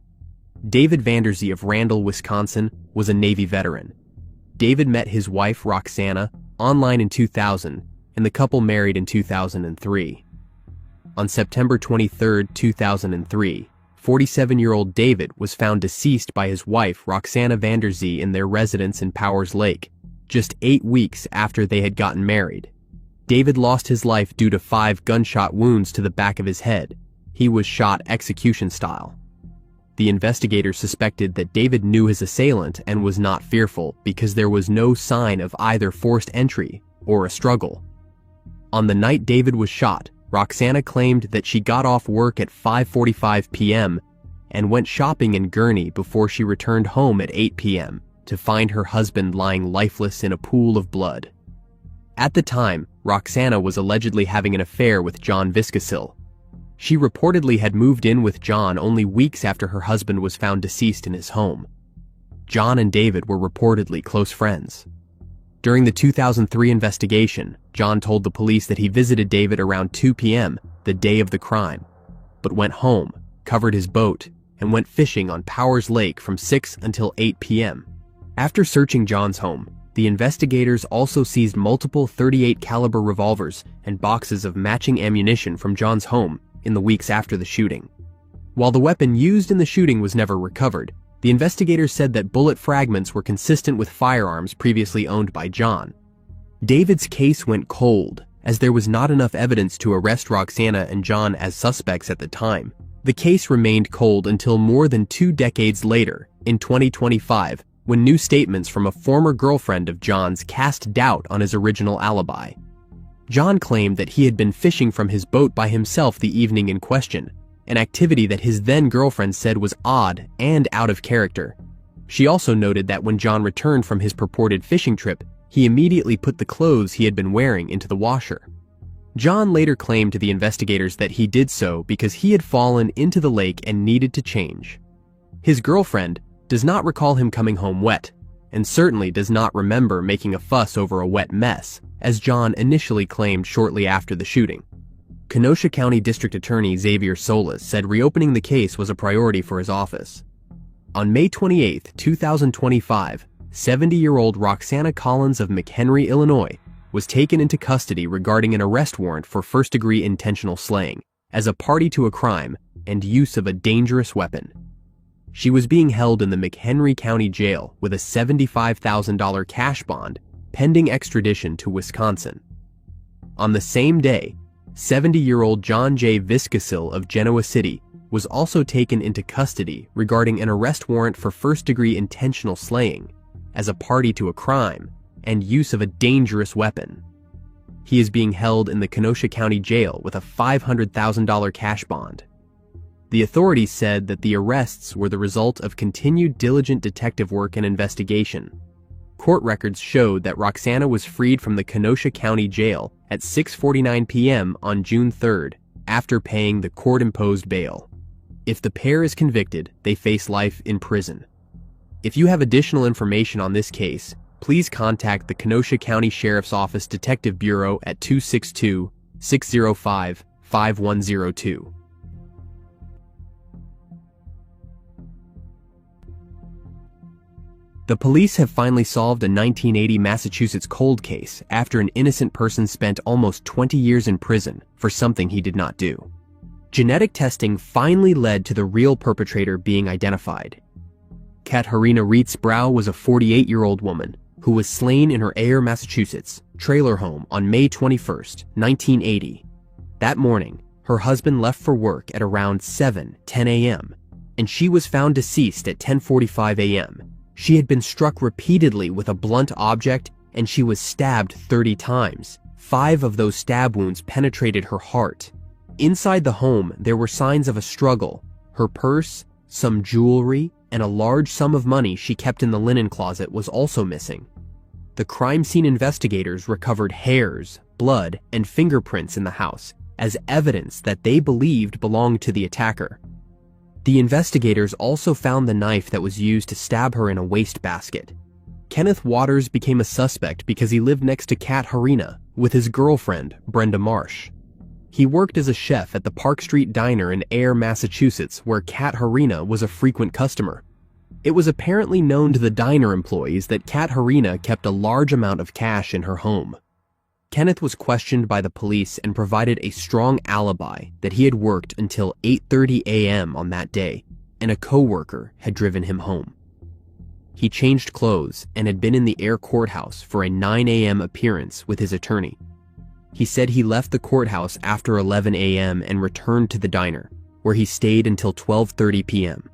David Vanderzee of Randall, Wisconsin, was a Navy veteran. David met his wife, Roxana, online in 2000, and the couple married in 2003. On September 23, 2003, 47-year-old David was found deceased by his wife, Roxana Vanderzee, in their residence in Powers Lake, just 8 weeks after they had gotten married. David lost his life due to 5 gunshot wounds to the back of his head. He was shot execution style. The investigators suspected that David knew his assailant and was not fearful because there was no sign of either forced entry or a struggle. On the night David was shot, Roxana claimed that she got off work at 5:45 p.m. and went shopping in Gurnee before she returned home at 8 p.m. to find her husband lying lifeless in a pool of blood. At the time, Roxana was allegedly having an affair with John Viscasil. She reportedly had moved in with John only weeks after her husband was found deceased in his home. John and David were reportedly close friends. During the 2003 investigation, John told the police that he visited David around 2 p.m. the day of the crime, but went home, covered his boat, and went fishing on Powers Lake from 6 until 8 p.m. After searching John's home, the investigators also seized multiple .38 caliber revolvers and boxes of matching ammunition from John's home in the weeks after the shooting. While the weapon used in the shooting was never recovered, the investigators said that bullet fragments were consistent with firearms previously owned by John. David's case went cold, as there was not enough evidence to arrest Roxana and John as suspects at the time. The case remained cold until more than 2 decades later, in 2025, when new statements from a former girlfriend of John's cast doubt on his original alibi. John claimed that he had been fishing from his boat by himself the evening in question, an activity that his then-girlfriend said was odd and out of character. She also noted that when John returned from his purported fishing trip, he immediately put the clothes he had been wearing into the washer. John later claimed to the investigators that he did so because he had fallen into the lake and needed to change. His girlfriend does not recall him coming home wet, and certainly does not remember making a fuss over a wet mess, as John initially claimed shortly after the shooting. Kenosha County District Attorney Xavier Solis said reopening the case was a priority for his office. On May 28, 2025, 70-year-old Roxana Collins of McHenry, Illinois, was taken into custody regarding an arrest warrant for first-degree intentional slaying, as a party to a crime, and use of a dangerous weapon. She was being held in the McHenry County Jail with a $75,000 cash bond, pending extradition to Wisconsin. On the same day, 70-year-old John J. Viscasil of Genoa City was also taken into custody regarding an arrest warrant for first-degree intentional slaying, as a party to a crime, and use of a dangerous weapon. He is being held in the Kenosha County Jail with a $500,000 cash bond. The authorities said that the arrests were the result of continued diligent detective work and investigation. Court records showed that Roxana was freed from the Kenosha County Jail at 6:49 p.m. on June 3rd after paying the court-imposed bail. If the pair is convicted, they face life in prison. If you have additional information on this case, please contact the Kenosha County Sheriff's Office Detective Bureau at 262-605-5102. The police have finally solved a 1980 Massachusetts cold case after an innocent person spent almost 20 years in prison for something he did not do. Genetic testing finally led to the real perpetrator being identified. Katharina Reitz was a 48-year-old woman who was slain in her Ayer, Massachusetts, trailer home on May 21, 1980. That morning, her husband left for work at around 7:10 a.m., and she was found deceased at 10:45 a.m. She had been struck repeatedly with a blunt object, and she was stabbed 30 times. 5 of those stab wounds penetrated her heart. Inside the home, there were signs of a struggle. Her purse, some jewelry, and a large sum of money she kept in the linen closet was also missing. The crime scene investigators recovered hairs, blood, and fingerprints in the house as evidence that they believed belonged to the attacker. The investigators also found the knife that was used to stab her in a wastebasket. Kenneth Waters became a suspect because he lived next to Katharina with his girlfriend, Brenda Marsh. He worked as a chef at the Park Street Diner in Ayer, Massachusetts, where Katharina was a frequent customer. It was apparently known to the diner employees that Katharina kept a large amount of cash in her home. Kenneth was questioned by the police and provided a strong alibi that he had worked until 8:30 a.m. on that day, and a coworker had driven him home. He changed clothes and had been in the Ayer courthouse for a 9 a.m. appearance with his attorney. He said he left the courthouse after 11 a.m. and returned to the diner, where he stayed until 12:30 p.m.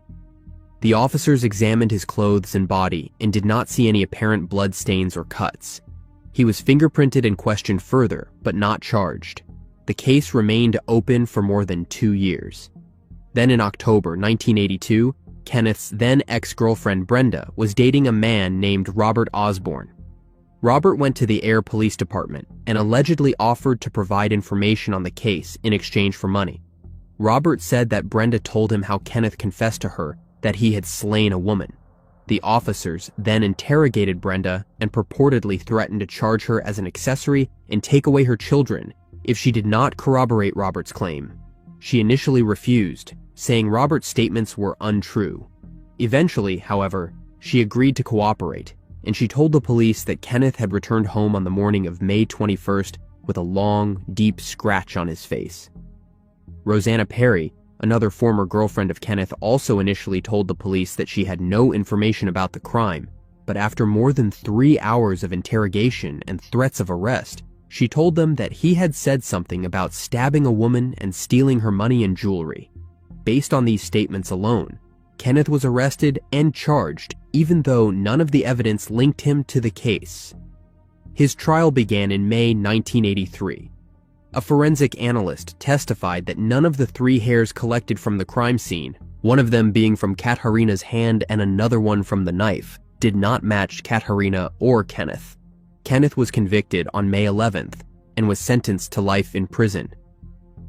The officers examined his clothes and body and did not see any apparent blood stains or cuts. He was fingerprinted and questioned further, but not charged. The case remained open for more than 2 years. Then in October 1982, Kenneth's then ex-girlfriend Brenda was dating a man named Robert Osborne. Robert went to the Ayer Police Department and allegedly offered to provide information on the case in exchange for money. Robert said that Brenda told him how Kenneth confessed to her that he had slain a woman. The officers then interrogated Brenda and purportedly threatened to charge her as an accessory and take away her children if she did not corroborate Robert's claim. She initially refused, saying Robert's statements were untrue. Eventually, however, she agreed to cooperate, and she told the police that Kenneth had returned home on the morning of May 21st with a long, deep scratch on his face. Rosanna Perry, another former girlfriend of Kenneth, also initially told the police that she had no information about the crime, but after more than 3 hours of interrogation and threats of arrest, she told them that he had said something about stabbing a woman and stealing her money and jewelry. Based on these statements alone, Kenneth was arrested and charged, even though none of the evidence linked him to the case. His trial began in May 1983. A forensic analyst testified that none of the 3 hairs collected from the crime scene, one of them being from Katharina's hand and another one from the knife, did not match Katharina or Kenneth. Kenneth was convicted on May 11th and was sentenced to life in prison.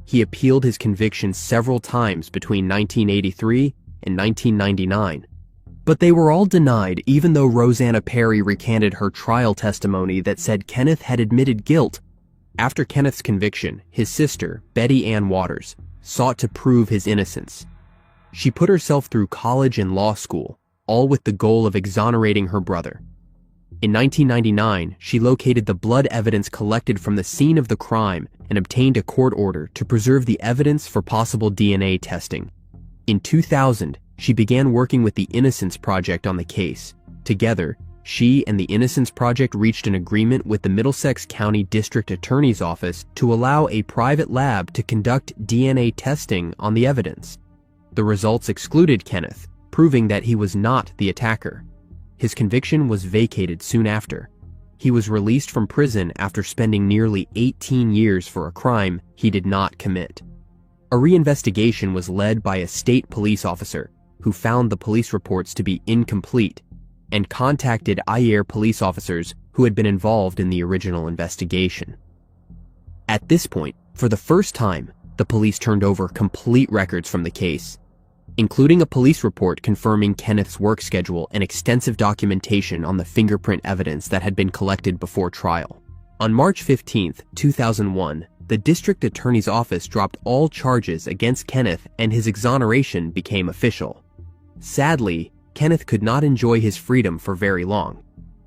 He appealed his conviction several times between 1983 and 1999, but they were all denied, even though Rosanna Perry recanted her trial testimony that said Kenneth had admitted guilt. After Kenneth's conviction, his sister, Betty Ann Waters, sought to prove his innocence. She put herself through college and law school, all with the goal of exonerating her brother. In 1999, she located the blood evidence collected from the scene of the crime and obtained a court order to preserve the evidence for possible DNA testing. In 2000, she began working with the Innocence Project on the case. Together, she and the Innocence Project reached an agreement with the Middlesex County District Attorney's Office to allow a private lab to conduct DNA testing on the evidence. The results excluded Kenneth, proving that he was not the attacker. His conviction was vacated soon after. He was released from prison after spending nearly 18 years for a crime he did not commit. A reinvestigation was led by a state police officer who found the police reports to be incomplete and contacted Ayer police officers who had been involved in the original investigation. At this point, for the first time, the police turned over complete records from the case, including a police report confirming Kenneth's work schedule and extensive documentation on the fingerprint evidence that had been collected before trial. On March 15, 2001, the district attorney's office dropped all charges against Kenneth and his exoneration became official. Sadly, Kenneth could not enjoy his freedom for very long.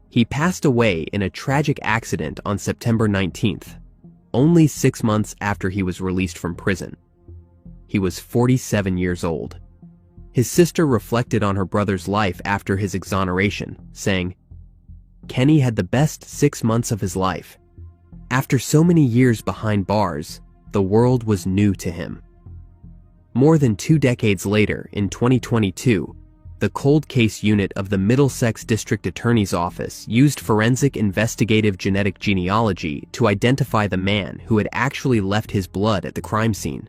He passed away in a tragic accident on September 19th, only 6 months after he was released from prison. He was 47 years old. His sister reflected on her brother's life after his exoneration, saying, "Kenny had the best 6 months of his life. After so many years behind bars, the world was new to him." More than 2 decades later, in 2022, the cold case unit of the Middlesex District Attorney's Office used forensic investigative genetic genealogy to identify the man who had actually left his blood at the crime scene.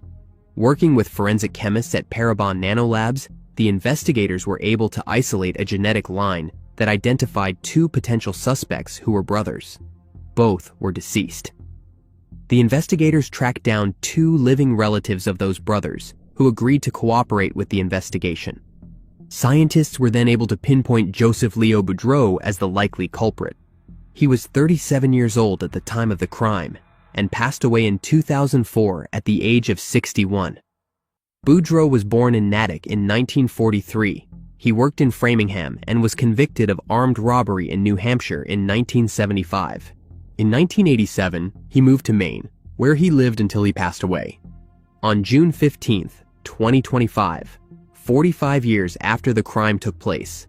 Working with forensic chemists at Parabon Nanolabs, the investigators were able to isolate a genetic line that identified 2 potential suspects who were brothers. Both were deceased. The investigators tracked down 2 living relatives of those brothers who agreed to cooperate with the investigation. Scientists were then able to pinpoint Joseph Leo Boudreau as the likely culprit. He was 37 years old at the time of the crime and passed away in 2004 at the age of 61. Boudreau was born in Natick in 1943. He worked in Framingham and was convicted of armed robbery in New Hampshire in 1975. In 1987, he moved to Maine, where he lived until he passed away. On June 15, 2025, 45 years after the crime took place,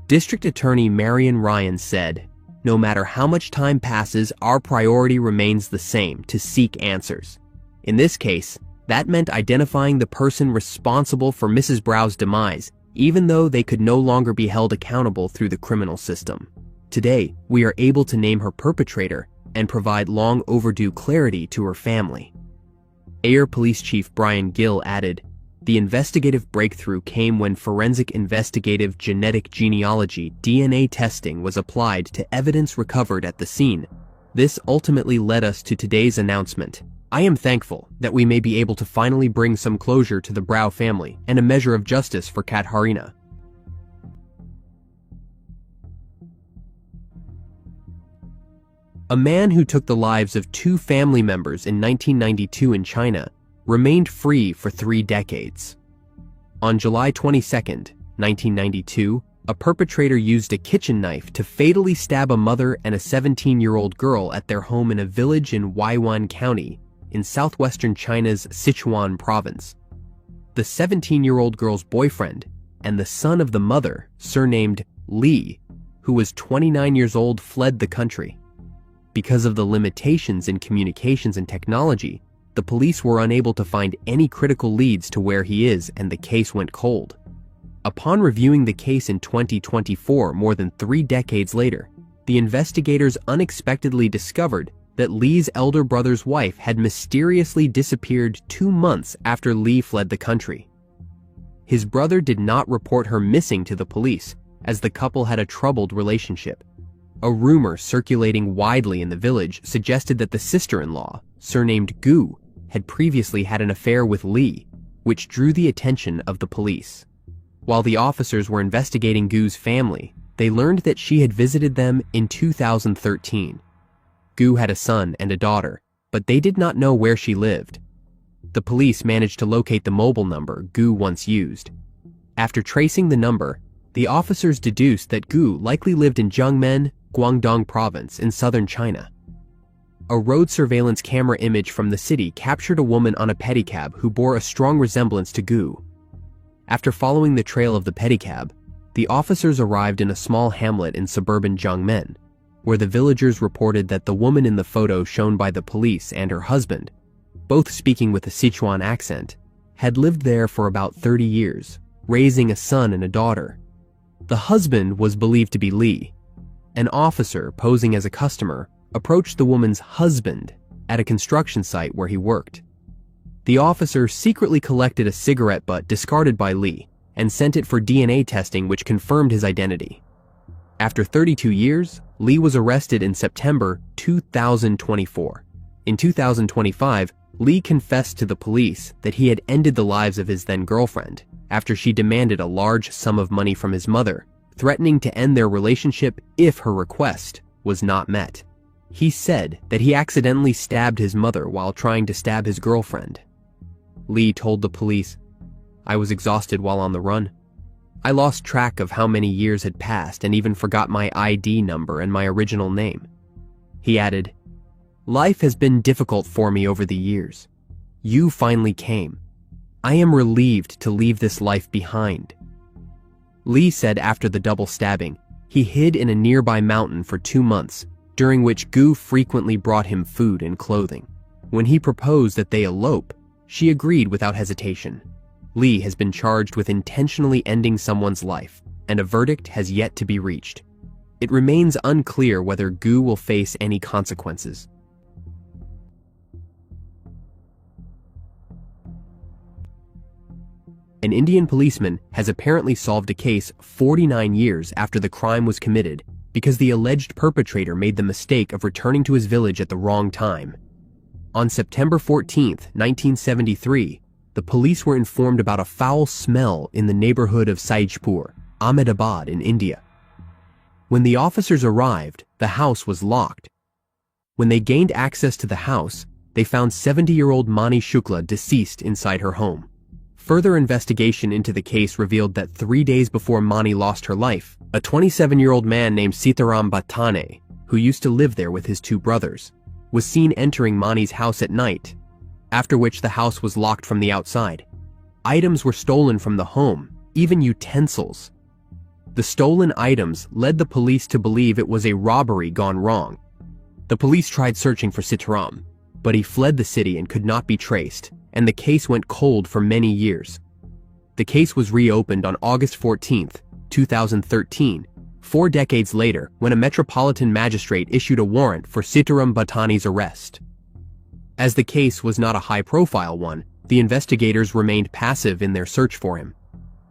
District Attorney Marion Ryan said, "No matter how much time passes, our priority remains the same: to seek answers." In this case, that meant identifying the person responsible for Mrs. Brow's demise, even though they could no longer be held accountable through the criminal system. Today, we are able to name her perpetrator and provide long overdue clarity to her family. Ayer Police Chief Brian Gill added, "The investigative breakthrough came when forensic investigative genetic genealogy (DNA) testing was applied to evidence recovered at the scene. This ultimately led us to today's announcement. I am thankful that we may be able to finally bring some closure to the Brow family and a measure of justice for Katharina." A man who took the lives of 2 family members in 1992 in China remained free for 3 decades. On July 22, 1992, a perpetrator used a kitchen knife to fatally stab a mother and a 17-year-old girl at their home in a village in Huaiyuan County in southwestern China's Sichuan province. The 17-year-old girl's boyfriend and the son of the mother, surnamed Li, who was 29 years old, fled the country. Because of the limitations in communications and technology, the police were unable to find any critical leads to where he is, and the case went cold. Upon reviewing the case in 2024, more than 3 decades later, the investigators unexpectedly discovered that Li's elder brother's wife had mysteriously disappeared 2 months after Li fled the country. His brother did not report her missing to the police, as the couple had a troubled relationship. A rumor circulating widely in the village suggested that the sister-in-law, surnamed Gu, had previously had an affair with Li, which drew the attention of the police. While the officers were investigating Gu's family, they learned that she had visited them in 2013. Gu had a son and a daughter, but they did not know where she lived. The police managed to locate the mobile number Gu once used. After tracing the number, the officers deduced that Gu likely lived in Jiangmen, Guangdong Province in southern China. A road surveillance camera image from the city captured a woman on a pedicab who bore a strong resemblance to Gu. After following the trail of the pedicab, the officers arrived in a small hamlet in suburban Jiangmen, where the villagers reported that the woman in the photo shown by the police and her husband, both speaking with a Sichuan accent, had lived there for about 30 years, raising a son and a daughter. The husband was believed to be Li. An officer posing as a customer approached the woman's husband at a construction site where he worked. The officer secretly collected a cigarette butt discarded by Lee and sent it for DNA testing, which confirmed his identity. After 32 years, Lee was arrested in September 2024. In 2025, Lee confessed to the police that he had ended the lives of his then-girlfriend after she demanded a large sum of money from his mother, threatening to end their relationship if her request was not met. He said that he accidentally stabbed his mother while trying to stab his girlfriend. Lee told the police, "I was exhausted while on the run. I lost track of how many years had passed and even forgot my ID number and my original name." He added, "Life has been difficult for me over the years. You finally came. I am relieved to leave this life behind." Lee said after the double stabbing, he hid in a nearby mountain for 2 months, during which Gu frequently brought him food and clothing. When he proposed that they elope, she agreed without hesitation. Lee has been charged with intentionally ending someone's life, and a verdict has yet to be reached. It remains unclear whether Gu will face any consequences. An Indian policeman has apparently solved a case 49 years after the crime was committed because the alleged perpetrator made the mistake of returning to his village at the wrong time. On September 14, 1973, the police were informed about a foul smell in the neighborhood of Saijpur, Ahmedabad in India. When the officers arrived, the house was locked. When they gained access to the house, they found 70-year-old Mani Shukla deceased inside her home. Further investigation into the case revealed that 3 days before Mani lost her life, a 27-year-old man named Sitaram Bhattane, who used to live there with his 2 brothers, was seen entering Mani's house at night, after which the house was locked from the outside. Items were stolen from the home, even utensils. The stolen items led the police to believe it was a robbery gone wrong. The police tried searching for Sitaram, but he fled the city and could not be traced, and the case went cold for many years. The case was reopened on August 14, 2013, 4 decades later, when a metropolitan magistrate issued a warrant for Sitaram Bhattane's arrest. As the case was not a high-profile one, the investigators remained passive in their search for him.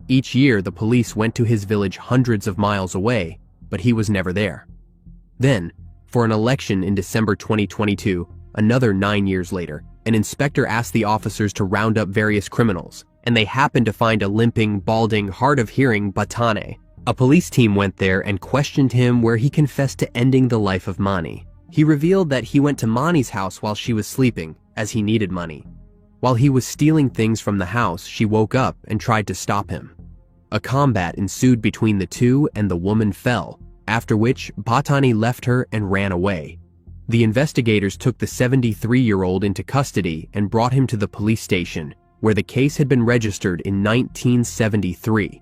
Each year, the police went to his village hundreds of miles away, but he was never there. Then, for an election in December 2022, another 9 years later, an inspector asked the officers to round up various criminals, and they happened to find a limping, balding, hard-of-hearing Bhattane. A police team went there and questioned him, where he confessed to ending the life of Mani. He revealed that he went to Mani's house while she was sleeping, as he needed money. While he was stealing things from the house, she woke up and tried to stop him. A combat ensued between the two and the woman fell, after which Bhattane left her and ran away. The investigators took the 73-year-old into custody and brought him to the police station, where the case had been registered in 1973.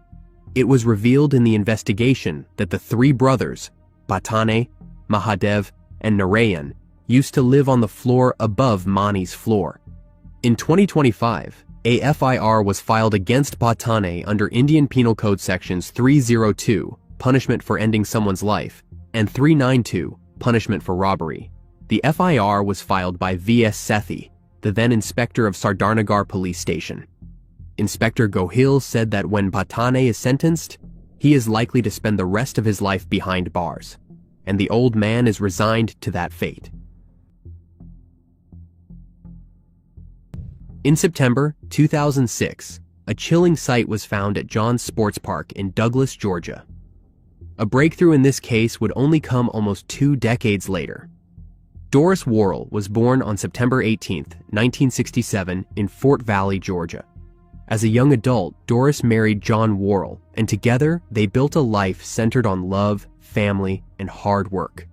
It was revealed in the investigation that the 3 brothers, Bhattane, Mahadev, and Narayan, used to live on the floor above Mani's floor. In 2025, a FIR was filed against Bhattane under Indian Penal Code Sections 302, punishment for ending someone's life, and 392, punishment for robbery. The FIR was filed by V.S. Sethi, the then inspector of Sardarnagar police station. Inspector Gohil said that when Bhattane is sentenced, he is likely to spend the rest of his life behind bars, and the old man is resigned to that fate. In September 2006, a chilling sight was found at John's Sports Park in Douglas, Georgia. A breakthrough in this case would only come almost 2 decades later. Doris Worrell was born on September 18, 1967, in Fort Valley, Georgia. As a young adult, Doris married John Worrell, and together they built a life centered on love, family, and hard work.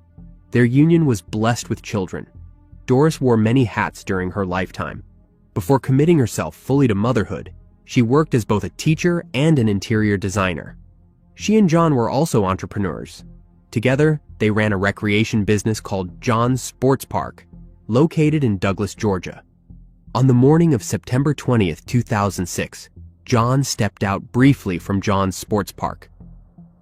Their union was blessed with children. Doris wore many hats during her lifetime. Before committing herself fully to motherhood, she worked as both a teacher and an interior designer. She and John were also entrepreneurs. Together, they ran a recreation business called John's Sports Park, located in Douglas, Georgia. On the morning of September 20, 2006, John stepped out briefly from John's Sports Park.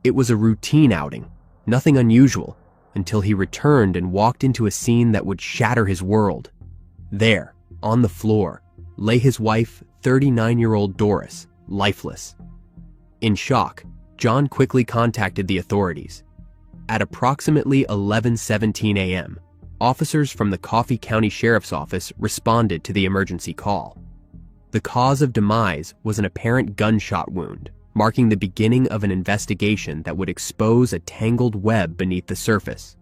It was a routine outing, nothing unusual, until he returned and walked into a scene that would shatter his world. There, on the floor, lay his wife, 39-year-old Doris, lifeless. In shock, John quickly contacted the authorities. At approximately 11:17 a.m., officers from the Coffee County Sheriff's Office responded to the emergency call. The cause of demise was an apparent gunshot wound, marking the beginning of an investigation that would expose a tangled web beneath the surface.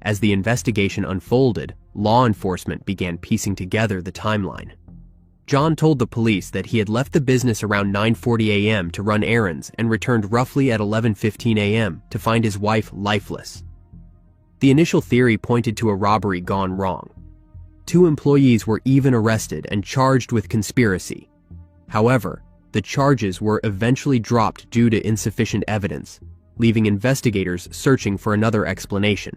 As the investigation unfolded, law enforcement began piecing together the timeline. John told the police that he had left the business around 9:40 a.m. to run errands and returned roughly at 11:15 a.m. to find his wife lifeless. The initial theory pointed to a robbery gone wrong. 2 employees were even arrested and charged with conspiracy. However, the charges were eventually dropped due to insufficient evidence, leaving investigators searching for another explanation.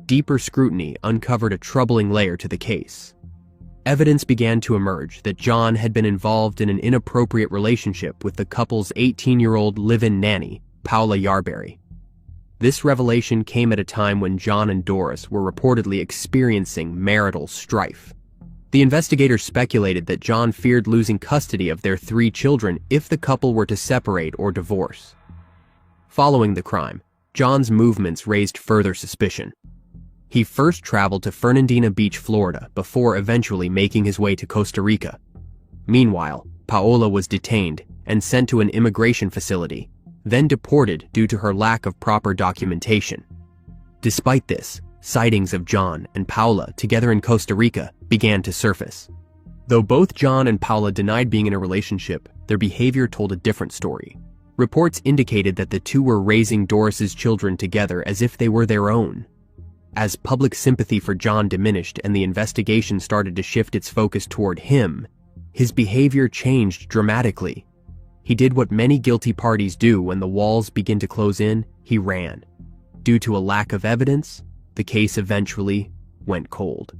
Deeper scrutiny uncovered a troubling layer to the case. Evidence began to emerge that John had been involved in an inappropriate relationship with the couple's 18-year-old live-in nanny, Paula Yarberry. This revelation came at a time when John and Doris were reportedly experiencing marital strife. The investigators speculated that John feared losing custody of their 3 children if the couple were to separate or divorce. Following the crime, John's movements raised further suspicion. He first traveled to Fernandina Beach, Florida, before eventually making his way to Costa Rica. Meanwhile, Paola was detained and sent to an immigration facility, then deported due to her lack of proper documentation. Despite this, sightings of John and Paola together in Costa Rica began to surface. Though both John and Paola denied being in a relationship, their behavior told a different story. Reports indicated that the two were raising Doris's children together as if they were their own. As public sympathy for John diminished and the investigation started to shift its focus toward him, his behavior changed dramatically. He did what many guilty parties do when the walls begin to close in: he ran. Due to a lack of evidence, the case eventually went cold.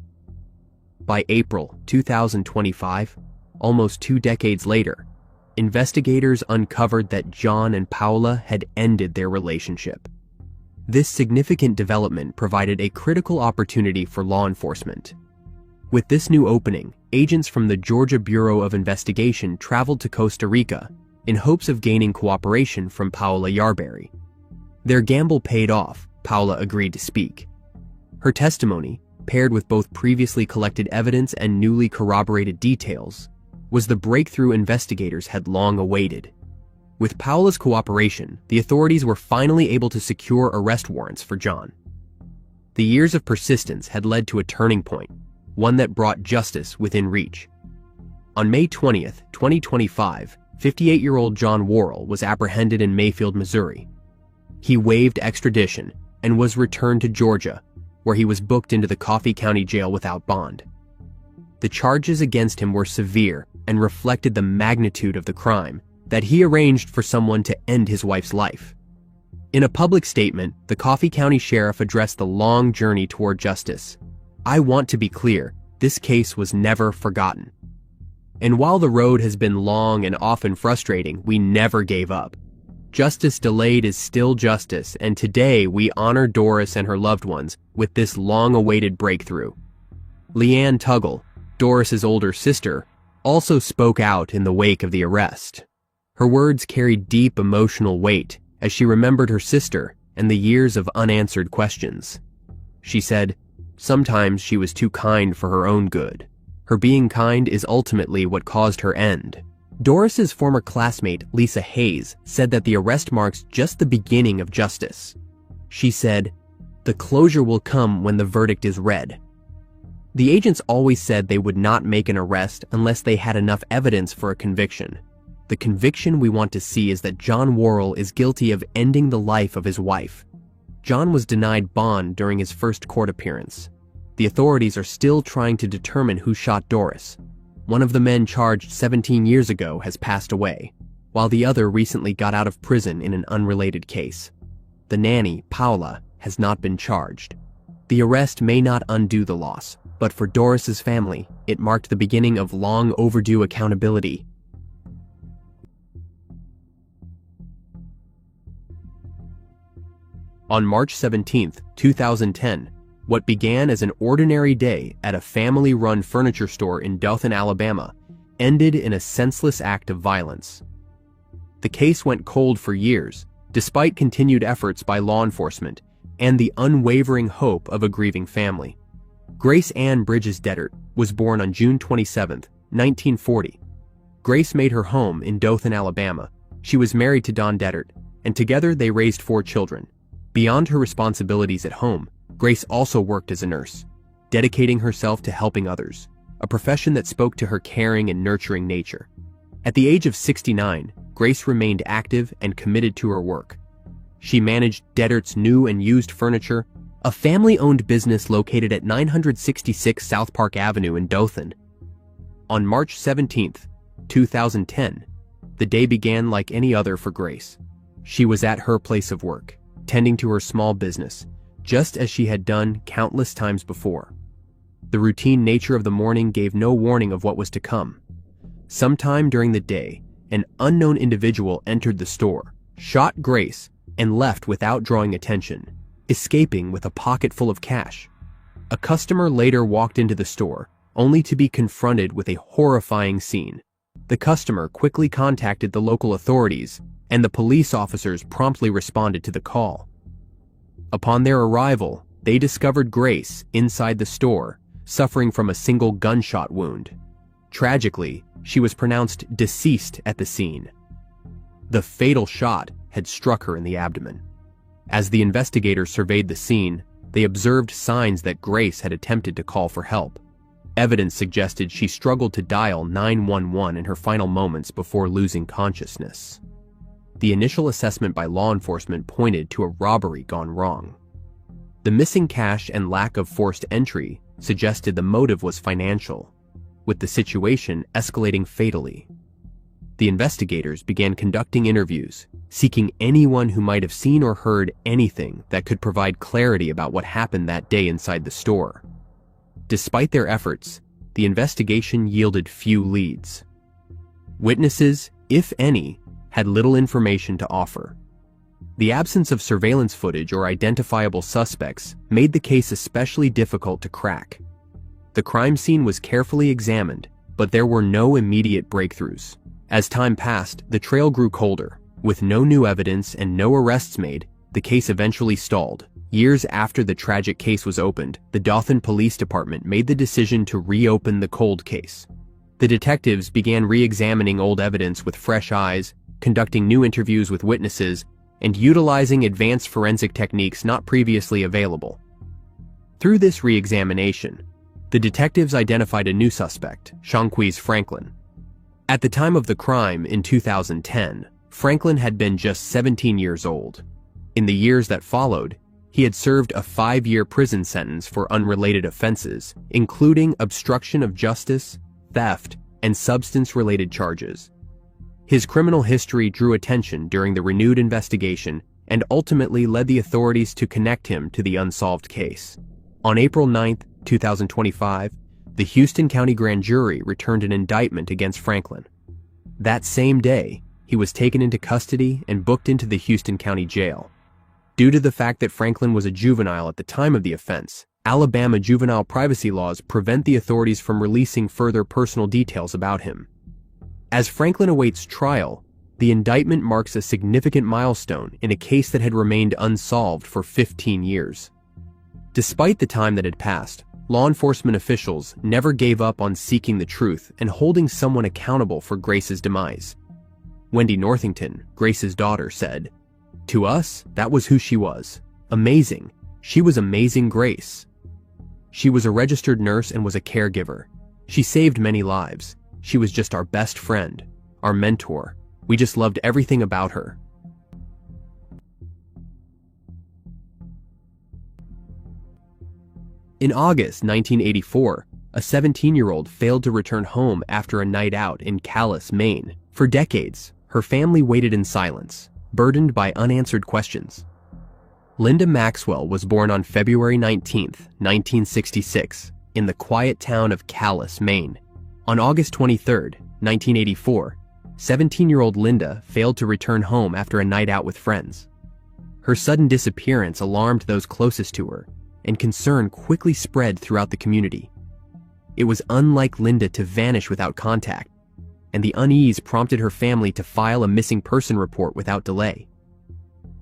By April 2025, almost 2 decades later, investigators uncovered that John and Paola had ended their relationship. This significant development provided a critical opportunity for law enforcement. With this new opening, agents from the Georgia Bureau of Investigation traveled to Costa Rica in hopes of gaining cooperation from Paola Yarberry. Their gamble paid off. Paola agreed to speak. Her testimony, paired with both previously collected evidence and newly corroborated details, was the breakthrough investigators had long awaited. With Paola's cooperation, the authorities were finally able to secure arrest warrants for John. The years of persistence had led to a turning point, one that brought justice within reach. On May 20th, 2025, 58-year-old John Worrell was apprehended in Mayfield, Missouri. He waived extradition and was returned to Georgia, where he was booked into the Coffee County Jail without bond. The charges against him were severe and reflected the magnitude of the crime, that he arranged for someone to end his wife's life. In a public statement, the Coffee County Sheriff addressed the long journey toward justice. "I want to be clear, this case was never forgotten. And while the road has been long and often frustrating, we never gave up. Justice delayed is still justice, and today we honor Doris and her loved ones with this long-awaited breakthrough." Leanne Tuggle, Doris's older sister, also spoke out in the wake of the arrest. Her words carried deep emotional weight as she remembered her sister and the years of unanswered questions. She said, "Sometimes she was too kind for her own good. Her being kind is ultimately what caused her end." Doris's former classmate, Lisa Hayes, said that the arrest marks just the beginning of justice. She said, "The closure will come when the verdict is read." The agents always said they would not make an arrest unless they had enough evidence for a conviction. The conviction we want to see is that John Worrell is guilty of ending the life of his wife. John was denied bond during his first court appearance. The authorities are still trying to determine who shot Doris. One of the men charged 17 years ago has passed away, while the other recently got out of prison in an unrelated case. The nanny, Paola, has not been charged. The arrest may not undo the loss, but for Doris's family, it marked the beginning of long overdue accountability. On March 17, 2010, what began as an ordinary day at a family-run furniture store in Dothan, Alabama, ended in a senseless act of violence. The case went cold for years, despite continued efforts by law enforcement and the unwavering hope of a grieving family. Grace Ann Bridges Dedert was born on June 27, 1940. Grace made her home in Dothan, Alabama. She was married to Don Dedert, and together they raised 4 children. Beyond her responsibilities at home, Grace also worked as a nurse, dedicating herself to helping others, a profession that spoke to her caring and nurturing nature. At the age of 69, Grace remained active and committed to her work. She managed Dedert's new and used furniture, a family-owned business located at 966 South Park Avenue in Dothan. On March 17, 2010, the day began like any other for Grace. She was at her place of work, tending to her small business, just as she had done countless times before. The routine nature of the morning gave no warning of what was to come. Sometime during the day, an unknown individual entered the store, shot Grace, and left without drawing attention, escaping with a pocket full of cash. A customer later walked into the store, only to be confronted with a horrifying scene. The customer quickly contacted the local authorities, and the police officers promptly responded to the call. Upon their arrival, they discovered Grace inside the store, suffering from a single gunshot wound. Tragically, she was pronounced deceased at the scene. The fatal shot had struck her in the abdomen. As the investigators surveyed the scene, they observed signs that Grace had attempted to call for help. Evidence suggested she struggled to dial 911 in her final moments before losing consciousness. The initial assessment by law enforcement pointed to a robbery gone wrong. The missing cash and lack of forced entry suggested the motive was financial, with the situation escalating fatally. The investigators began conducting interviews, seeking anyone who might have seen or heard anything that could provide clarity about what happened that day inside the store. Despite their efforts, the investigation yielded few leads. Witnesses, if any, had little information to offer. The absence of surveillance footage or identifiable suspects made the case especially difficult to crack. The crime scene was carefully examined, but there were no immediate breakthroughs. As time passed, the trail grew colder. With no new evidence and no arrests made, the case eventually stalled. Years after the tragic case was opened, the Dothan Police Department made the decision to reopen the cold case. The detectives began re-examining old evidence with fresh eyes, conducting new interviews with witnesses, and utilizing advanced forensic techniques not previously available. Through this re-examination, the detectives identified a new suspect, Shanquise Franklin. At the time of the crime in 2010, Franklin had been just 17 years old. In the years that followed, he had served a 5-year prison sentence for unrelated offenses, including obstruction of justice, theft, and substance-related charges. His criminal history drew attention during the renewed investigation and ultimately led the authorities to connect him to the unsolved case. On April 9, 2025, the Houston County Grand Jury returned an indictment against Franklin. That same day, he was taken into custody and booked into the Houston County Jail. Due to the fact that Franklin was a juvenile at the time of the offense, Alabama juvenile privacy laws prevent the authorities from releasing further personal details about him. As Franklin awaits trial, the indictment marks a significant milestone in a case that had remained unsolved for 15 years. Despite the time that had passed, law enforcement officials never gave up on seeking the truth and holding someone accountable for Grace's demise. Wendy Northington, Grace's daughter, said, "To us, that was who she was. Amazing. She was amazing Grace. She was a registered nurse and was a caregiver. She saved many lives. She was just our best friend, our mentor. We just loved everything about her." In August 1984, a 17-year-old failed to return home after a night out in Calais, Maine. For decades, her family waited in silence, burdened by unanswered questions. Linda Maxwell was born on February 19, 1966, in the quiet town of Calais, Maine. On August 23, 1984, 17-year-old Linda failed to return home after a night out with friends. Her sudden disappearance alarmed those closest to her, and concern quickly spread throughout the community. It was unlike Linda to vanish without contact. and the unease prompted her family to file a missing person report without delay.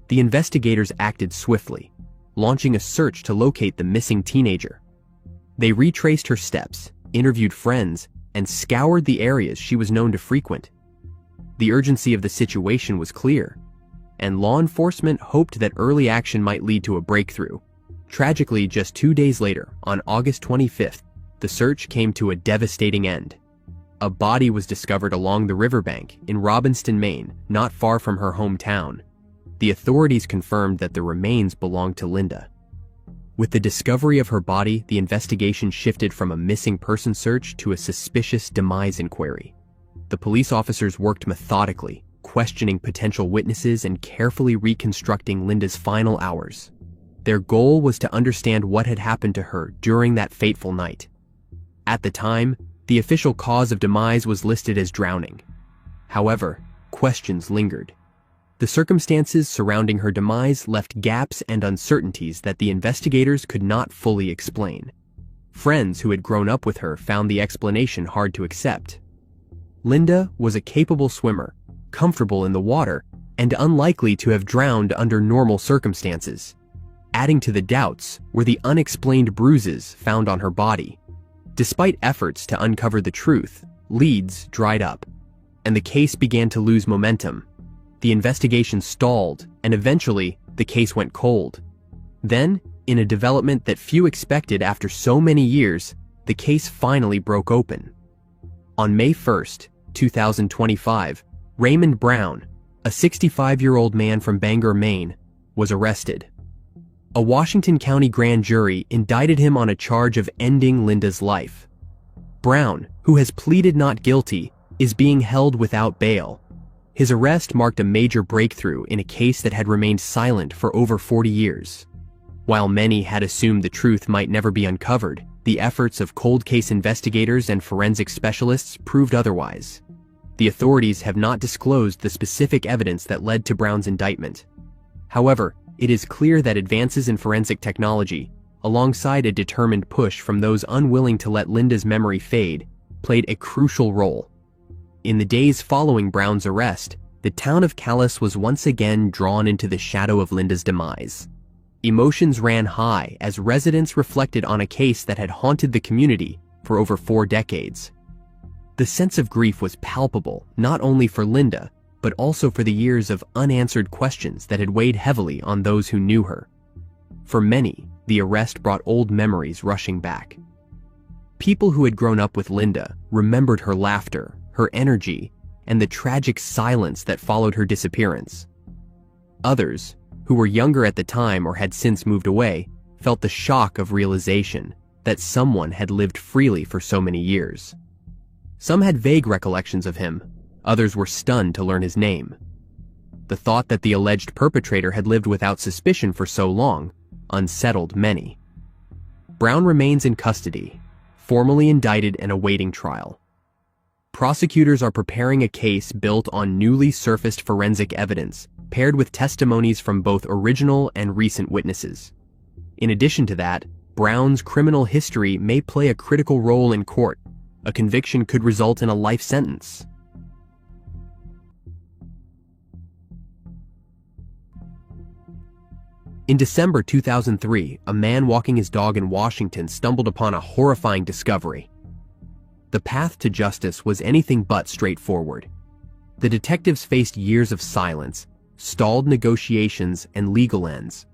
The investigators acted swiftly, launching a search to locate the missing teenager. They retraced her steps, interviewed friends, and scoured the areas she was known to frequent. The urgency of the situation was clear, and law enforcement hoped that early action might lead to a breakthrough. Tragically, just 2 days later, on August 25th, the search came to a devastating end. A body was discovered along the riverbank in Robbinston, Maine, not far from her hometown. The authorities confirmed that the remains belonged to Linda. With the discovery of her body, the investigation shifted from a missing person search to a suspicious demise inquiry. The police officers worked methodically, questioning potential witnesses and carefully reconstructing Linda's final hours. Their goal was to understand what had happened to her during that fateful night. At the time, the official cause of demise was listed as drowning. However, questions lingered. The circumstances surrounding her demise left gaps and uncertainties that the investigators could not fully explain. Friends who had grown up with her found the explanation hard to accept. Linda was a capable swimmer, comfortable in the water, and unlikely to have drowned under normal circumstances. Adding to the doubts were the unexplained bruises found on her body. Despite efforts to uncover the truth, leads dried up, and the case began to lose momentum. The investigation stalled, and eventually, the case went cold. Then, in a development that few expected after so many years, the case finally broke open. On May 1st, 2025, Raymond Brown, a 65-year-old man from Bangor, Maine, was arrested. A Washington County grand jury indicted him on a charge of ending Linda's life. Brown, who has pleaded not guilty, is being held without bail. His arrest marked a major breakthrough in a case that had remained silent for over 40 years. While many had assumed the truth might never be uncovered, the efforts of cold case investigators and forensic specialists proved otherwise. The authorities have not disclosed the specific evidence that led to Brown's indictment. However, it is clear that advances in forensic technology, alongside a determined push from those unwilling to let Linda's memory fade, played a crucial role. In the days following Brown's arrest, the town of Calais was once again drawn into the shadow of Linda's demise. Emotions ran high as residents reflected on a case that had haunted the community for over 4 decades. The sense of grief was palpable not only for Linda, but also for the years of unanswered questions that had weighed heavily on those who knew her. For many, the arrest brought old memories rushing back. People who had grown up with Linda remembered her laughter, her energy, and the tragic silence that followed her disappearance. Others, who were younger at the time or had since moved away, felt the shock of realization that someone had lived freely for so many years. Some had vague recollections of him, others were stunned to learn his name. The thought that the alleged perpetrator had lived without suspicion for so long unsettled many. Brown remains in custody, formally indicted and awaiting trial. Prosecutors are preparing a case built on newly surfaced forensic evidence, paired with testimonies from both original and recent witnesses. In addition to that, Brown's criminal history may play a critical role in court. A conviction could result in a life sentence. In December 2003, a man walking his dog in Washington stumbled upon a horrifying discovery. The path to justice was anything but straightforward. The detectives faced years of silence, stalled negotiations, and legal ends.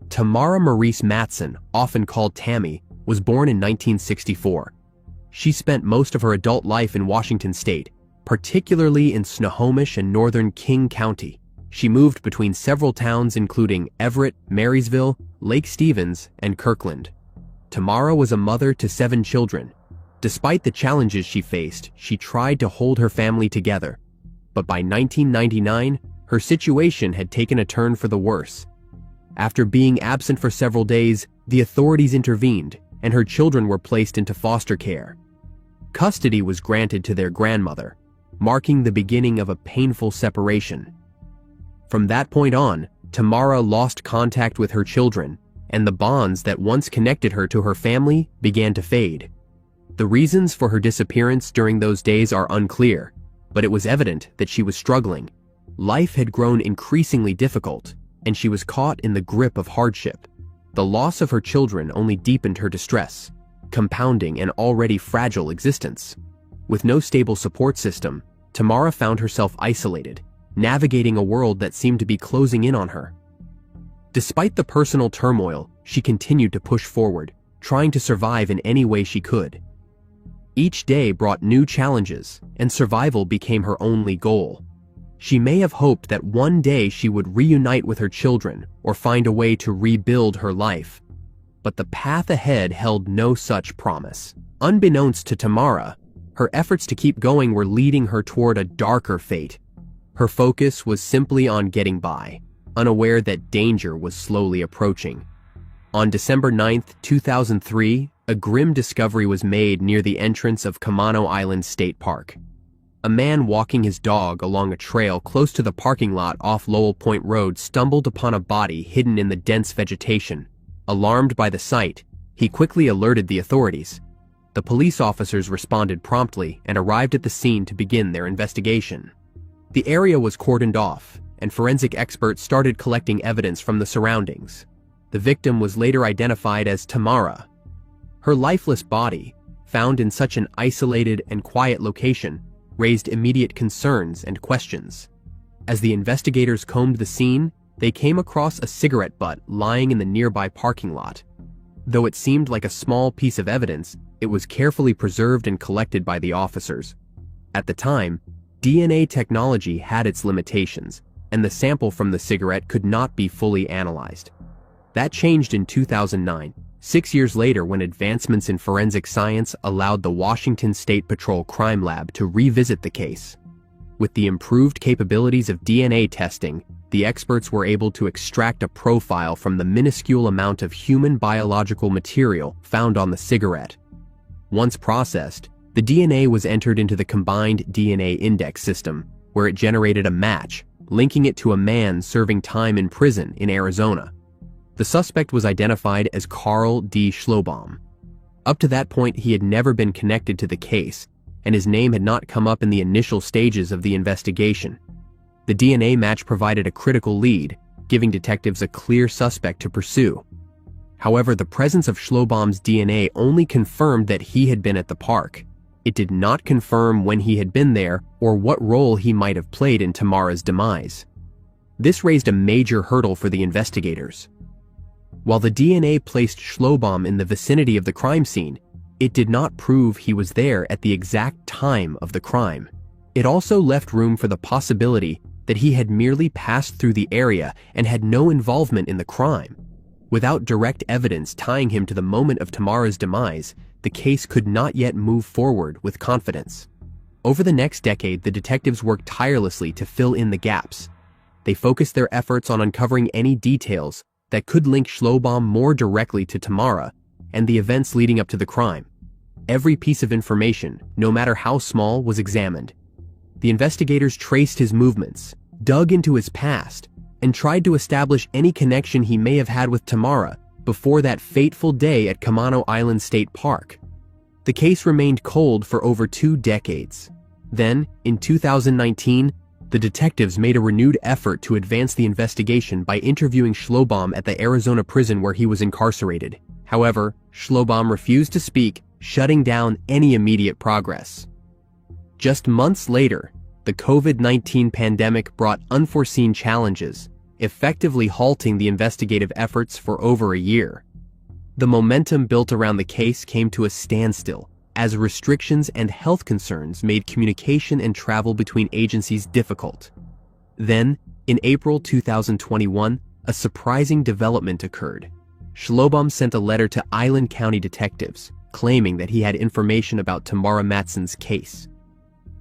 Tamara Mattson, often called Tammy, was born in 1964. She spent most of her adult life in Washington state, particularly in Snohomish and northern King County. She moved between several towns including Everett, Marysville, Lake Stevens, and Kirkland. Tamara was a mother to 7 children. Despite the challenges she faced, she tried to hold her family together. But by 1999, her situation had taken a turn for the worse. After being absent for several days, the authorities intervened, and her children were placed into foster care. Custody was granted to their grandmother, marking the beginning of a painful separation. From that point on, Tamara lost contact with her children, and the bonds that once connected her to her family began to fade. The reasons for her disappearance during those days are unclear, but it was evident that she was struggling. Life had grown increasingly difficult, and she was caught in the grip of hardship. The loss of her children only deepened her distress, compounding an already fragile existence. With no stable support system, Tamara found herself isolated, navigating a world that seemed to be closing in on her. Despite the personal turmoil, she continued to push forward, trying to survive in any way she could. Each day brought new challenges, and survival became her only goal. She may have hoped that one day she would reunite with her children or find a way to rebuild her life. But the path ahead held no such promise. Unbeknownst to Tamara, her efforts to keep going were leading her toward a darker fate. Her focus was simply on getting by, unaware that danger was slowly approaching. On December 9, 2003, a grim discovery was made near the entrance of Camano Island State Park. A man walking his dog along a trail close to the parking lot off Lowell Point Road stumbled upon a body hidden in the dense vegetation. Alarmed by the sight, he quickly alerted the authorities. The police officers responded promptly and arrived at the scene to begin their investigation. The area was cordoned off, and forensic experts started collecting evidence from the surroundings. The victim was later identified as Tamara. Her lifeless body, found in such an isolated and quiet location, raised immediate concerns and questions. As the investigators combed the scene, they came across a cigarette butt lying in the nearby parking lot. Though it seemed like a small piece of evidence, it was carefully preserved and collected by the officers. At the time, DNA technology had its limitations, and the sample from the cigarette could not be fully analyzed. That changed in 2009, 6 years later, when advancements in forensic science allowed the Washington State Patrol Crime Lab to revisit the case. With the improved capabilities of DNA testing, the experts were able to extract a profile from the minuscule amount of human biological material found on the cigarette. Once processed, the DNA was entered into the combined DNA index system, where it generated a match, linking it to a man serving time in prison in Arizona. The suspect was identified as Carl D. Schlobaum. Up to that point, he had never been connected to the case, and his name had not come up in the initial stages of the investigation. The DNA match provided a critical lead, giving detectives a clear suspect to pursue. However, the presence of Schlobaum's DNA only confirmed that he had been at the park. It did not confirm when he had been there or what role he might have played in Tamara's demise. This raised a major hurdle for the investigators. While the DNA placed Schlobaum in the vicinity of the crime scene, it did not prove he was there at the exact time of the crime. It also left room for the possibility that he had merely passed through the area and had no involvement in the crime. Without direct evidence tying him to the moment of Tamara's demise, the case could not yet move forward with confidence. Over the next decade, the detectives worked tirelessly to fill in the gaps. They focused their efforts on uncovering any details that could link Schlobaum more directly to Tamara and the events leading up to the crime. Every piece of information, no matter how small, was examined. The investigators traced his movements, dug into his past, and tried to establish any connection he may have had with Tamara before that fateful day at Camano Island State Park. The case remained cold for over 2 decades. Then, in 2019, the detectives made a renewed effort to advance the investigation by interviewing Schlobaum at the Arizona prison where he was incarcerated. However, Schlobaum refused to speak, shutting down any immediate progress. Just months later, the COVID-19 pandemic brought unforeseen challenges, effectively halting the investigative efforts for over a year. The momentum built around the case came to a standstill, as restrictions and health concerns made communication and travel between agencies difficult. Then, in April 2021, a surprising development occurred. Schlobaum sent a letter to Island County detectives, claiming that he had information about Tamara Mattson's case.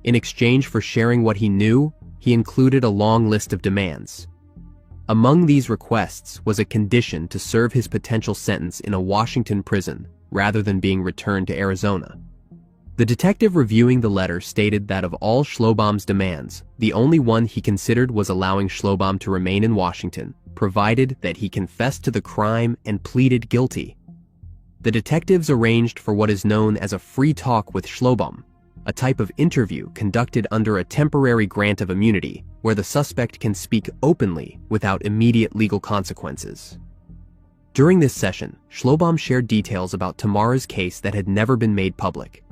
In exchange for sharing what he knew, he included a long list of demands. Among these requests was a condition to serve his potential sentence in a Washington prison rather than being returned to Arizona. The detective reviewing the letter stated that of all Schlobaum's demands, the only one he considered was allowing Schlobaum to remain in Washington, provided that he confessed to the crime and pleaded guilty. The detectives arranged for what is known as a free talk with Schlobohm, a type of interview conducted under a temporary grant of immunity where the suspect can speak openly without immediate legal consequences. During this session, Schlobohm shared details about Tamara's case that had never been made public.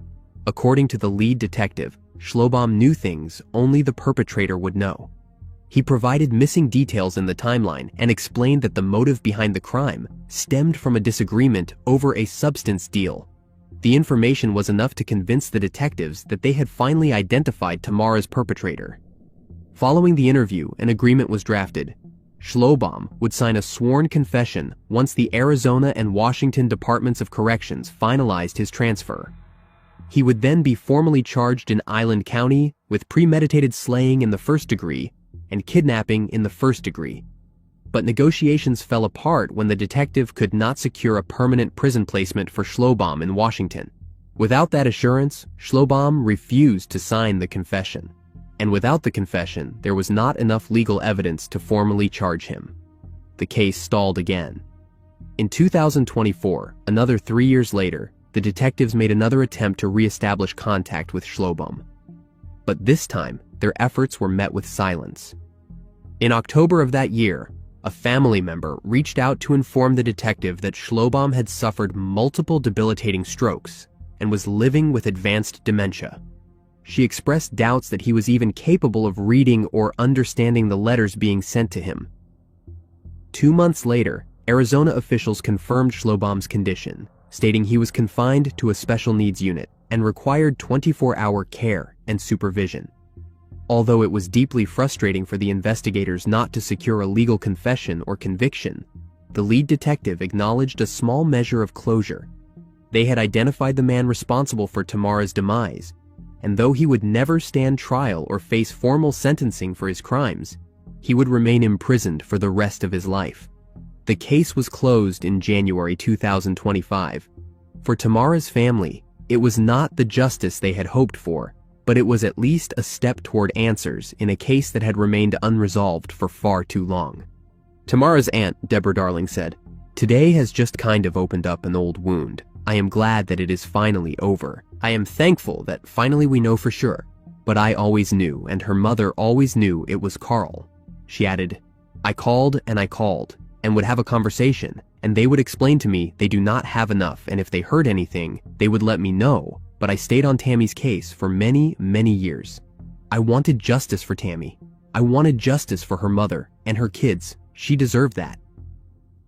According to the lead detective, Schlobohm knew things only the perpetrator would know. He provided missing details in the timeline and explained that the motive behind the crime stemmed from a disagreement over a substance deal. The information was enough to convince the detectives that they had finally identified Tamara's perpetrator. Following the interview, an agreement was drafted. Schlobohm would sign a sworn confession once the Arizona and Washington Departments of Corrections finalized his transfer. He would then be formally charged in Island County with premeditated slaying in the first degree and kidnapping in the first degree. But negotiations fell apart when the detective could not secure a permanent prison placement for Schlobohm in Washington. Without that assurance, Schlobohm refused to sign the confession. And without the confession, there was not enough legal evidence to formally charge him. The case stalled again. In 2024, another 3 years later, the detectives made another attempt to re-establish contact with Schlobohm. But this time, their efforts were met with silence. In October of that year, a family member reached out to inform the detective that Schlobohm had suffered multiple debilitating strokes and was living with advanced dementia. She expressed doubts that he was even capable of reading or understanding the letters being sent to him. 2 months later, Arizona officials confirmed Schlobohm's condition, stating he was confined to a special needs unit and required 24-hour care and supervision. Although it was deeply frustrating for the investigators not to secure a legal confession or conviction, the lead detective acknowledged a small measure of closure. They had identified the man responsible for Tamara's demise, and though he would never stand trial or face formal sentencing for his crimes, he would remain imprisoned for the rest of his life. The case was closed in January 2025. For Tamara's family, it was not the justice they had hoped for, but it was at least a step toward answers in a case that had remained unresolved for far too long. Tamara's aunt, Deborah Darling, said, "Today has just kind of opened up an old wound. I am glad that it is finally over. I am thankful that finally we know for sure. But I always knew, and her mother always knew it was Carl." She added, I called, and would have a conversation, and they would explain to me they do not have enough, and if they heard anything, they would let me know, but I stayed on Tammy's case for many, many years. I wanted justice for Tammy. I wanted justice for her mother and her kids. She deserved that.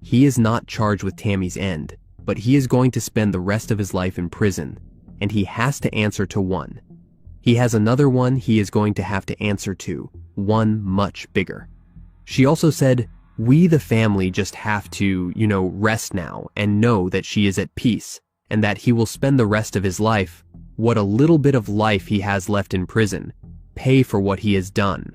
He is not charged with Tammy's end, but he is going to spend the rest of his life in prison, and he has to answer to one. He has another one he is going to have to answer to, one much bigger. She also said, "We the family just have to, rest now and know that she is at peace, and that he will spend the rest of his life, what a little bit of life he has left in prison, pay for what he has done,